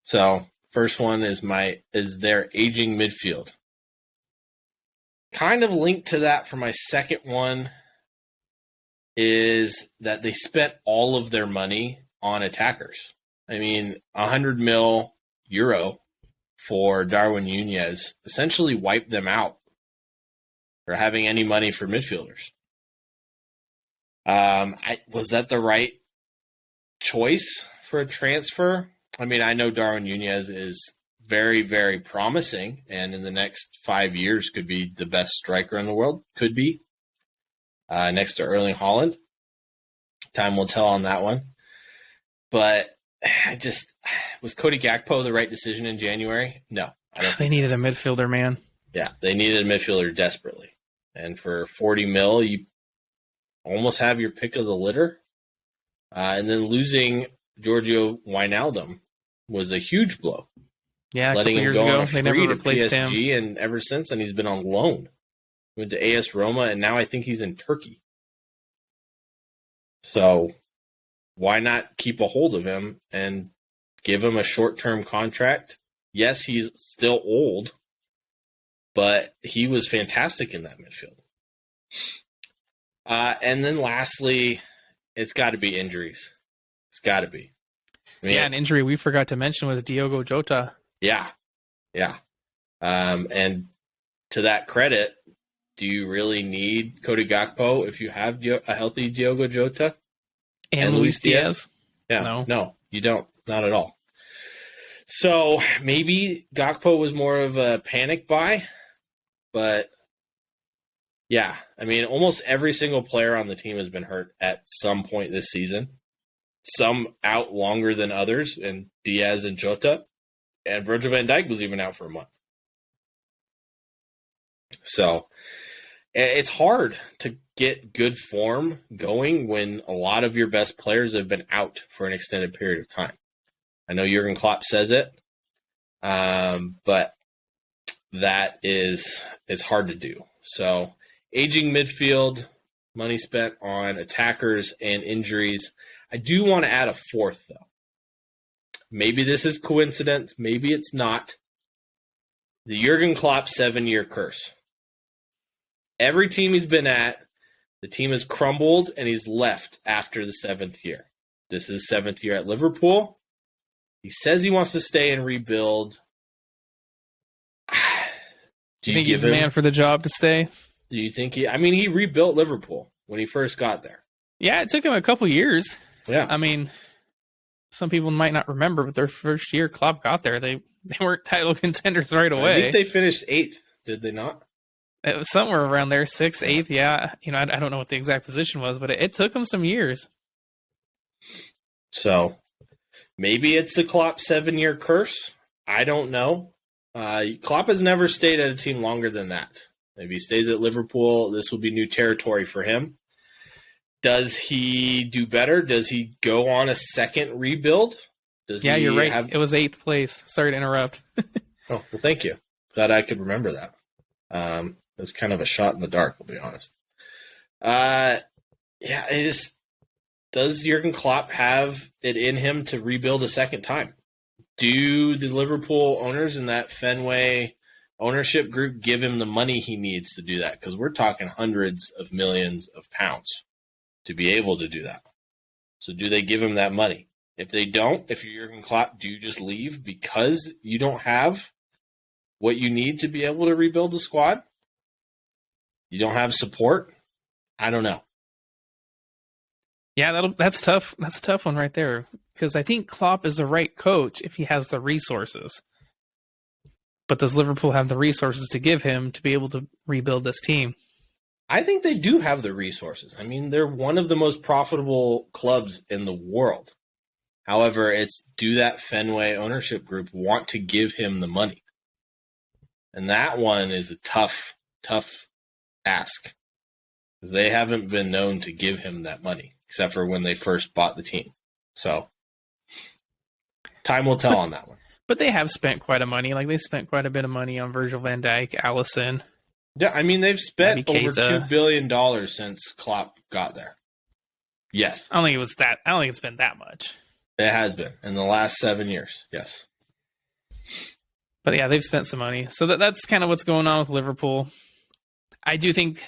Speaker 1: So, first one is their aging midfield. Kind of linked to that for my second one is that they spent all of their money on attackers. I mean, 100 mil euro for Darwin Nunez essentially wiped them out for having any money for midfielders. Was that the right choice for a transfer? I mean, I know Darwin Nunez is very, very promising, and in the next 5 years could be the best striker in the world. Could be. Next to Erling Haaland. Time will tell on that one. But was Cody Gakpo the right decision in January? No. I don't think
Speaker 2: They needed a midfielder, man.
Speaker 1: Yeah, they needed a midfielder desperately. And for 40 mil, you almost have your pick of the litter. And then losing Giorgio Wijnaldum was a huge blow.
Speaker 2: Yeah,
Speaker 1: letting
Speaker 2: a couple
Speaker 1: him
Speaker 2: years
Speaker 1: go
Speaker 2: ago,
Speaker 1: on
Speaker 2: they
Speaker 1: free
Speaker 2: never
Speaker 1: to
Speaker 2: replaced
Speaker 1: PSG,
Speaker 2: him.
Speaker 1: and ever since then he's been on loan. Went to AS Roma, and now I think he's in Turkey. So why not keep a hold of him and give him a short-term contract? Yes, he's still old, but he was fantastic in that midfield. And then lastly, it's got to be injuries. It's got to be.
Speaker 2: An injury we forgot to mention was Diogo Jota.
Speaker 1: Yeah. And to that credit, do you really need Cody Gakpo if you have a healthy Diogo Jota
Speaker 2: And Luis Diaz?
Speaker 1: Yeah, no, you don't. Not at all. So maybe Gakpo was more of a panic buy, but yeah, I mean, almost every single player on the team has been hurt at some point this season. Some out longer than others, and Diaz and Jota, and Virgil van Dijk was even out for a month. So it's hard to get good form going when a lot of your best players have been out for an extended period of time. I know Jurgen Klopp says it, but that is hard to do. So aging midfield, money spent on attackers and injuries. I do want to add a fourth, though. Maybe this is coincidence. Maybe it's not. The Jurgen Klopp 7-year curse. Every team he's been at, the team has crumbled, and he's left after the 7th year. This is his 7th year at Liverpool. He says he wants to stay and rebuild.
Speaker 2: Do you think he's the man for the job to stay?
Speaker 1: Do you think he rebuilt Liverpool when he first got there.
Speaker 2: Yeah, it took him a couple years.
Speaker 1: Yeah.
Speaker 2: I mean, some people might not remember, but their first year Klopp got there, they weren't title contenders right away.
Speaker 1: I think they finished 8th, did they not?
Speaker 2: It was somewhere around there, 6th, 8th, yeah. I don't know what the exact position was, but it took them some years.
Speaker 1: So maybe it's the Klopp 7-year curse. I don't know. Klopp has never stayed at a team longer than that. If he stays at Liverpool, this will be new territory for him. Does he do better? Does he go on a second rebuild?
Speaker 2: You're right. It was 8th place. Sorry to interrupt.
Speaker 1: Oh, well, thank you. Glad I could remember that. It's kind of a shot in the dark, I'll be honest. Does Jurgen Klopp have it in him to rebuild a second time? Do the Liverpool owners in that Fenway ownership group give him the money he needs to do that? Because we're talking hundreds of millions of pounds to be able to do that. So do they give him that money? If they don't, if you're Jurgen Klopp, do you just leave because you don't have what you need to be able to rebuild the squad? You don't have support? I don't know.
Speaker 2: Yeah, that's tough. That's a tough one right there. Because I think Klopp is the right coach if he has the resources. But does Liverpool have the resources to give him to be able to rebuild this team?
Speaker 1: I think they do have the resources. I mean, they're one of the most profitable clubs in the world. However, do that Fenway ownership group want to give him the money? And that one is a tough ask. Because they haven't been known to give him that money, except for when they first bought the team. So, time will tell on that one.
Speaker 2: But they have spent quite a money. Like, they spent quite a bit of money on Virgil van Dijk, Alisson.
Speaker 1: Yeah, I mean, they've spent over $2 billion since Klopp got there. Yes.
Speaker 2: I don't think it's been that much.
Speaker 1: It has been in the last 7 years. Yes.
Speaker 2: But yeah, they've spent some money. So that's kind of what's going on with Liverpool. I do think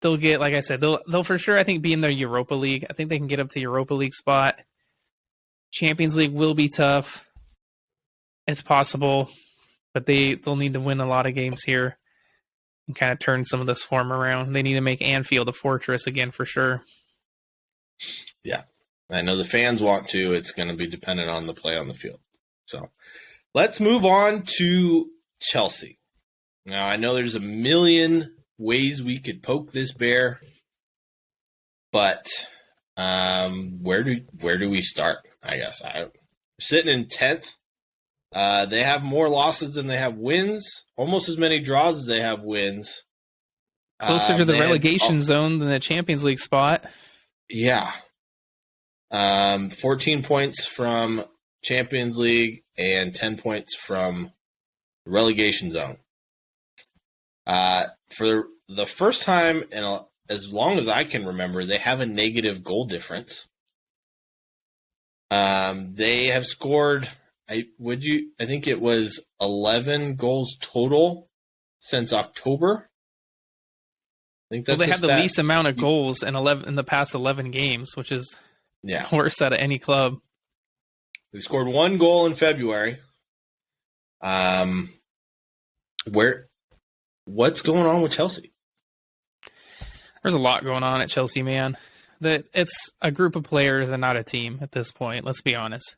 Speaker 2: they'll get, like I said, they'll for sure, I think, be in their Europa League. I think they can get up to Europa League spot. Champions League will be tough. It's possible, but they'll need to win a lot of games here and kind of turn some of this form around. They need to make Anfield a fortress again for sure.
Speaker 1: Yeah. I know the fans want to. It's going to be dependent on the play on the field. So let's move on to Chelsea. Now, I know there's a million ways we could poke this bear, but where do we start? I guess we're sitting in 10th. They have more losses than they have wins, almost as many draws as they have wins.
Speaker 2: Closer to the relegation zone than the Champions League spot.
Speaker 1: Yeah. 14 points from Champions League and 10 points from the relegation zone. For the first time in as long as I can remember, they have a negative goal difference. They have scored, I think it was 11 goals total since October. I think that's
Speaker 2: they have the least amount of goals in the past 11 games, which is worse out of any club.
Speaker 1: They scored 1 goal in February. what's going on with Chelsea?
Speaker 2: There's a lot going on at Chelsea, man. It's a group of players and not a team at this point. Let's be honest.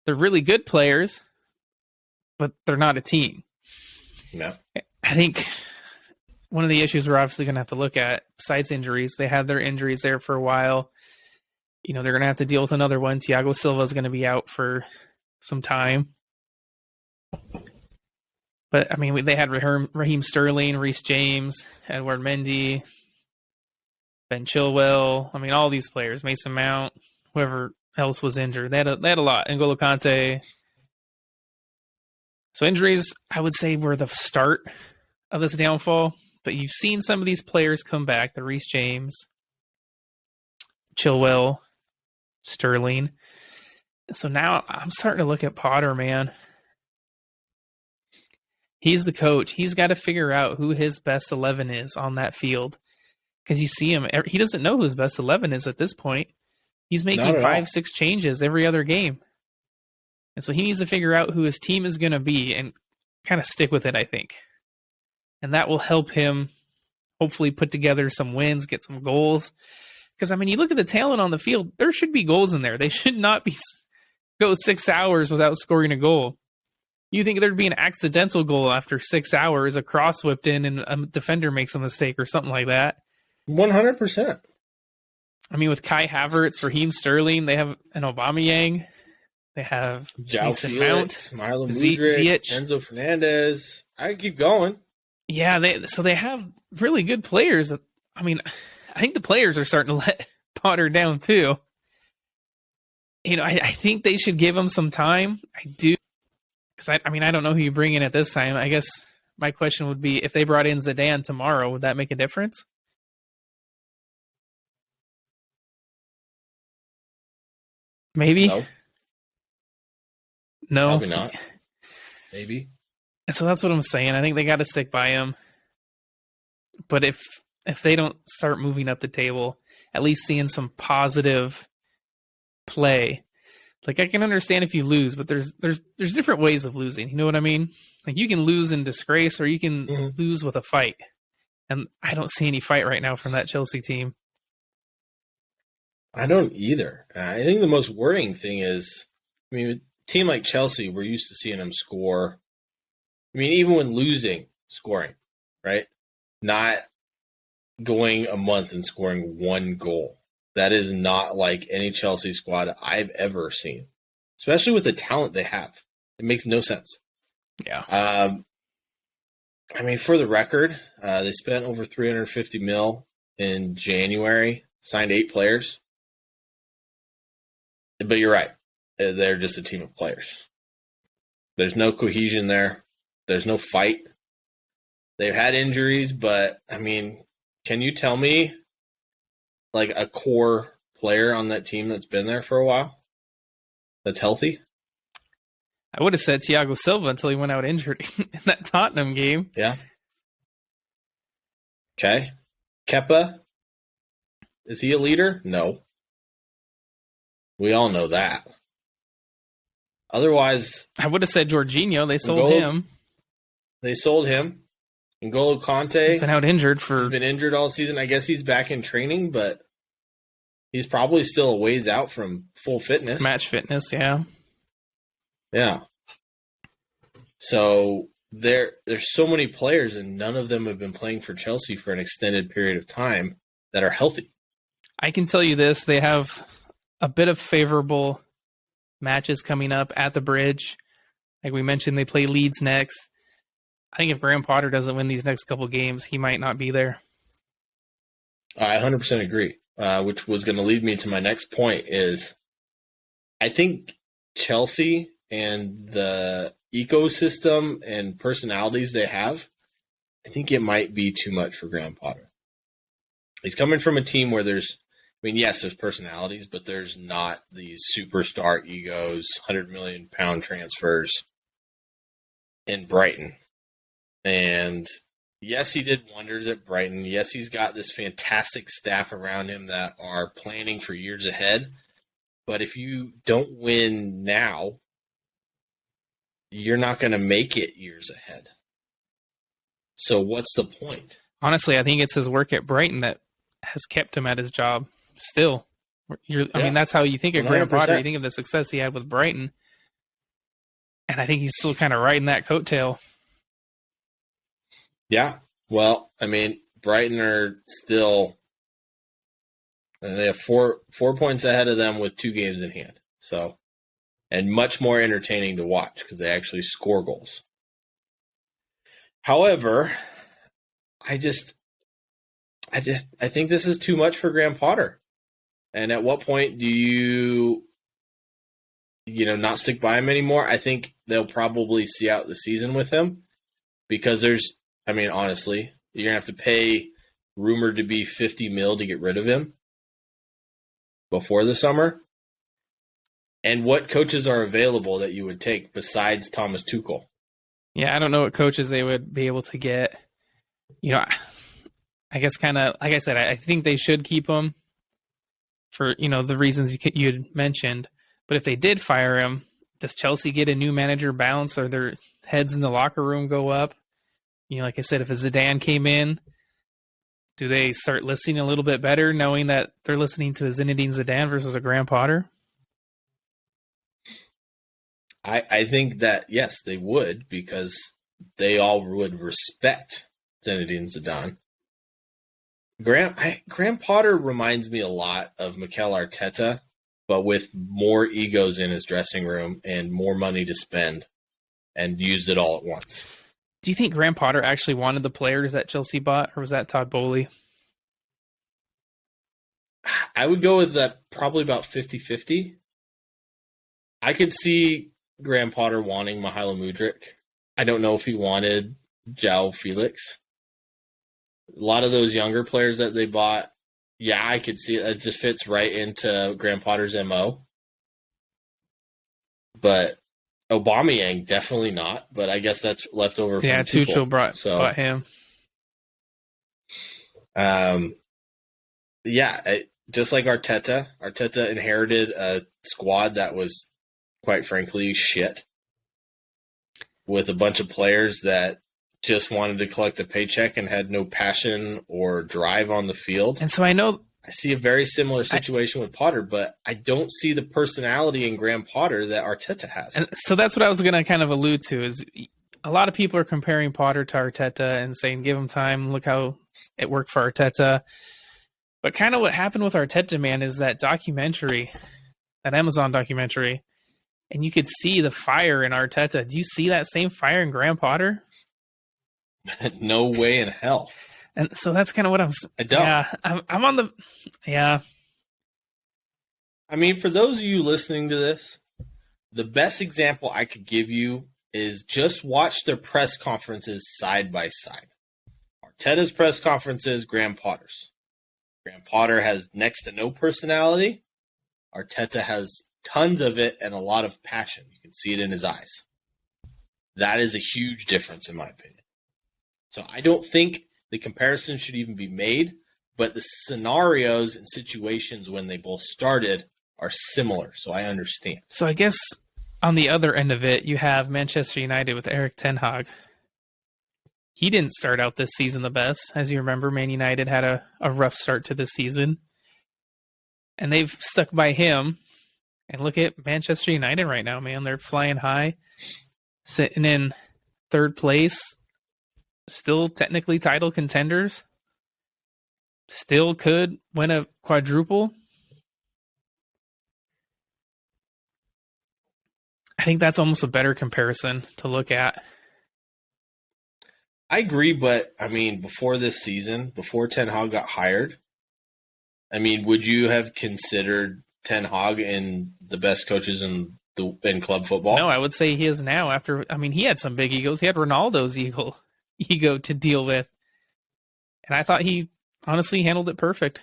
Speaker 2: They're really good players, but they're not a team.
Speaker 1: No.
Speaker 2: I think one of the issues we're obviously going to have to look at, besides injuries, they had their injuries there for a while. You know, they're going to have to deal with another one. Thiago Silva is going to be out for some time. But, I mean, they had Raheem Sterling, Reece James, Edward Mendy, Ben Chilwell. I mean, all these players, Mason Mount, whoever else was injured. They had a lot. N'Golo Kante. So injuries, I would say, were the start of this downfall. But you've seen some of these players come back. The Reece James, Chilwell, Sterling. So now I'm starting to look at Potter, man. He's the coach. He's got to figure out who his best 11 is on that field. Because you see him, he doesn't know who his best 11 is at this point. He's making 5-6 changes every other game. And so he needs to figure out who his team is going to be and kind of stick with it, I think. And that will help him hopefully put together some wins, get some goals. Because, I mean, you look at the talent on the field, there should be goals in there. They should not go 6 hours without scoring a goal. You think there'd be an accidental goal after 6 hours, a cross whipped in and a defender makes a mistake or something like that.
Speaker 1: 100%.
Speaker 2: I mean, with Kai Havertz, Raheem Sterling, they have an Aubameyang. They have
Speaker 1: Mason
Speaker 2: Mount,
Speaker 1: Milo Mudryk, Enzo Fernandez. I can keep going.
Speaker 2: Yeah, they have really good players. I mean, I think the players are starting to let Potter down too. You know, I think they should give him some time. I do. Because, I mean, I don't know who you bring in at this time. I guess my question would be, if they brought in Zidane tomorrow, would that make a difference? Maybe. No.
Speaker 1: Probably not. Maybe.
Speaker 2: And so that's what I'm saying. I think they got to stick by him. But if they don't start moving up the table, at least seeing some positive play. Like, I can understand if you lose, but there's different ways of losing. You know what I mean? Like, you can lose in disgrace or you can lose with a fight. And I don't see any fight right now from that Chelsea team.
Speaker 1: I don't either. I think the most worrying thing is, I mean, a team like Chelsea, we're used to seeing them score. I mean, even when losing, scoring, right? Not going a month and scoring one goal. That is not like any Chelsea squad I've ever seen, especially with the talent they have. It makes no sense.
Speaker 2: Yeah.
Speaker 1: I mean, for the record, they spent over $350 million in January, signed 8 players. But you're right. They're just a team of players. There's no cohesion there. There's no fight. They've had injuries, but, I mean, can you tell me, like, a core player on that team that's been there for a while that's healthy?
Speaker 2: I would have said Thiago Silva until he went out injured in that Tottenham game.
Speaker 1: Yeah. Okay. Kepa, is he a leader? No. We all know that. Otherwise,
Speaker 2: I would have said Jorginho. They sold him.
Speaker 1: They sold him. N'Golo Kante.
Speaker 2: He's been out injured
Speaker 1: He's been injured all season. I guess he's back in training, but he's probably still a ways out from full fitness.
Speaker 2: Match fitness, yeah.
Speaker 1: Yeah. So there's so many players, and none of them have been playing for Chelsea for an extended period of time that are healthy.
Speaker 2: I can tell you this. They have a bit of favorable matches coming up at the Bridge. Like we mentioned, they play Leeds next. I think if Graham Potter doesn't win these next couple games, he might not be there.
Speaker 1: I 100% agree, which was going to lead me to my next point is I think Chelsea and the ecosystem and personalities they have, I think it might be too much for Graham Potter. He's coming from a team where there's personalities, but there's not these superstar egos, 100 million pound transfers in Brighton. And yes, he did wonders at Brighton. Yes, he's got this fantastic staff around him that are planning for years ahead. But if you don't win now, you're not going to make it years ahead. So what's the point?
Speaker 2: Honestly, I think it's his work at Brighton that has kept him at his job still. I mean, that's how you think of Graham Potter.
Speaker 1: 100%.
Speaker 2: You think of the success he had with Brighton. And I think he's still kind of riding that coattail.
Speaker 1: Yeah. Well, I mean, Brighton are still, they have four points ahead of them with 2 games in hand. So, and much more entertaining to watch because they actually score goals. However, I think this is too much for Graham Potter. And at what point do you not stick by him anymore? I think they'll probably see out the season with him because honestly, you're going to have to pay rumored to be 50 mil to get rid of him before the summer. And what coaches are available that you would take besides Thomas Tuchel?
Speaker 2: Yeah, I don't know what coaches they would be able to get. I guess kind of, like I said, I think they should keep him for, the reasons you had mentioned. But if they did fire him, does Chelsea get a new manager bounce or their heads in the locker room go up? Like I said, if a Zidane came in, do they start listening a little bit better knowing that they're listening to a Zinedine Zidane versus a Graham Potter?
Speaker 1: I think that, yes, they would because they all would respect Zinedine Zidane. Graham Potter reminds me a lot of Mikel Arteta, but with more egos in his dressing room and more money to spend and used it all at once.
Speaker 2: Do you think Graham Potter actually wanted the players that Chelsea bought, or was that Todd Bowley?
Speaker 1: I would go with that probably about 50-50. I could see Graham Potter wanting Mihajlo Mudryk. I don't know if he wanted João Felix. A lot of those younger players that they bought, yeah, I could see it. It just fits right into Graham Potter's MO. But Aubameyang, definitely not. But I guess that's left over from
Speaker 2: Tuchel bought him.
Speaker 1: Just like Arteta. Arteta inherited a squad that was, quite frankly, shit. With a bunch of players that just wanted to collect a paycheck and had no passion or drive on the field.
Speaker 2: And so I
Speaker 1: see a very similar situation with Potter, but I don't see the personality in Graham Potter that Arteta has.
Speaker 2: And so that's what I was going to kind of allude to is a lot of people are comparing Potter to Arteta and saying, give him time. Look how it worked for Arteta. But kind of what happened with Arteta, man, is that documentary, that Amazon documentary, and you could see the fire in Arteta. Do you see that same fire in Graham Potter?
Speaker 1: No way in hell.
Speaker 2: And so that's kind of what
Speaker 1: I don't.
Speaker 2: Yeah, I'm on the. Yeah.
Speaker 1: I mean, for those of you listening to this, the best example I could give you is just watch their press conferences side by side. Arteta's press conferences, Graham Potter's. Graham Potter has next to no personality. Arteta has tons of it and a lot of passion. You can see it in his eyes. That is a huge difference, in my opinion. So I don't think the comparison should even be made, but the scenarios and situations when they both started are similar, so I understand.
Speaker 2: So I guess on the other end of it, you have Manchester United with Erik ten Hag. He didn't start out this season the best. As you remember, Man United had a rough start to this season. And they've stuck by him. And look at Manchester United right now, man. They're flying high, sitting in third place. Still technically title contenders. Still could win a quadruple. I think that's almost a better comparison to look at.
Speaker 1: I agree, but I mean, before this season, before Ten Hag got hired, I mean, would you have considered Ten Hag in the best coaches in club football?
Speaker 2: No, I would say he is now. He had some big egos. He had Ronaldo's ego to deal with, and I thought he honestly handled it perfect.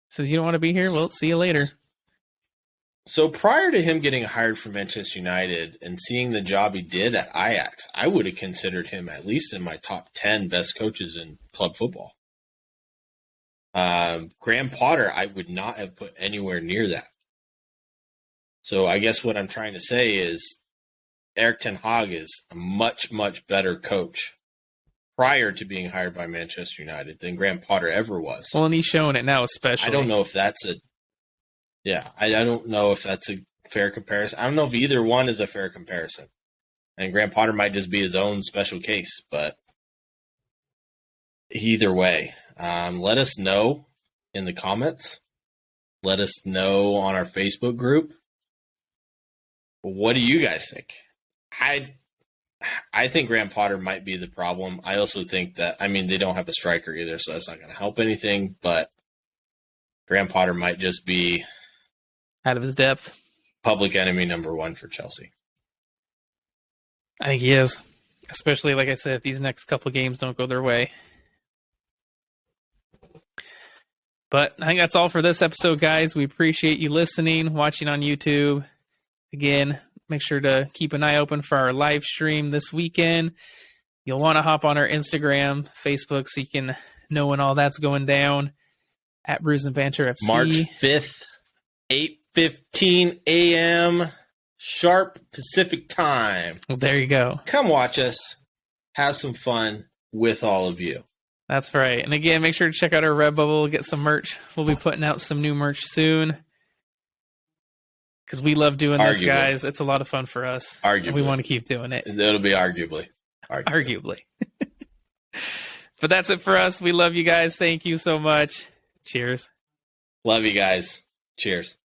Speaker 2: Says, you don't want to be here? Well, see you later.
Speaker 1: So prior to him getting hired for Manchester United and seeing the job he did at Ajax, I would have considered him at least in my top 10 best coaches in club football. Graham Potter, I would not have put anywhere near that. So I guess what I'm trying to say is Erik ten Hag is a much, much better coach prior to being hired by Manchester United than Graham Potter ever was.
Speaker 2: Well, and he's showing it now, especially.
Speaker 1: I don't know if that's a I don't know if that's a fair comparison. I don't know if either one is a fair comparison. And Graham Potter might just be his own special case, but either way, let us know in the comments. Let us know on our Facebook group. What do you guys think? I think Graham Potter might be the problem. I also think that, they don't have a striker either, so that's not going to help anything, but Graham Potter might just be
Speaker 2: out of his depth.
Speaker 1: Public enemy number one for Chelsea.
Speaker 2: I think he is. Especially, like I said, if these next couple games don't go their way. But I think that's all for this episode, guys. We appreciate you listening, watching on YouTube. Again, make sure to keep an eye open for our live stream this weekend. You'll want to hop on our Instagram, Facebook, so you can know when all that's going down at Brews and Banter FC.
Speaker 1: March 5th, 8:15 a.m. sharp Pacific time.
Speaker 2: Well, there you go.
Speaker 1: Come watch us. Have some fun with all of you.
Speaker 2: That's right. And again, make sure to check out our Redbubble, get some merch. We'll be putting out some new merch soon. Because we love doing this, guys. It's a lot of fun for us.
Speaker 1: Arguably.
Speaker 2: We want to keep doing it.
Speaker 1: It'll be arguably.
Speaker 2: Arguably. But that's it for us. We love you guys. Thank you so much. Cheers.
Speaker 1: Love you guys. Cheers.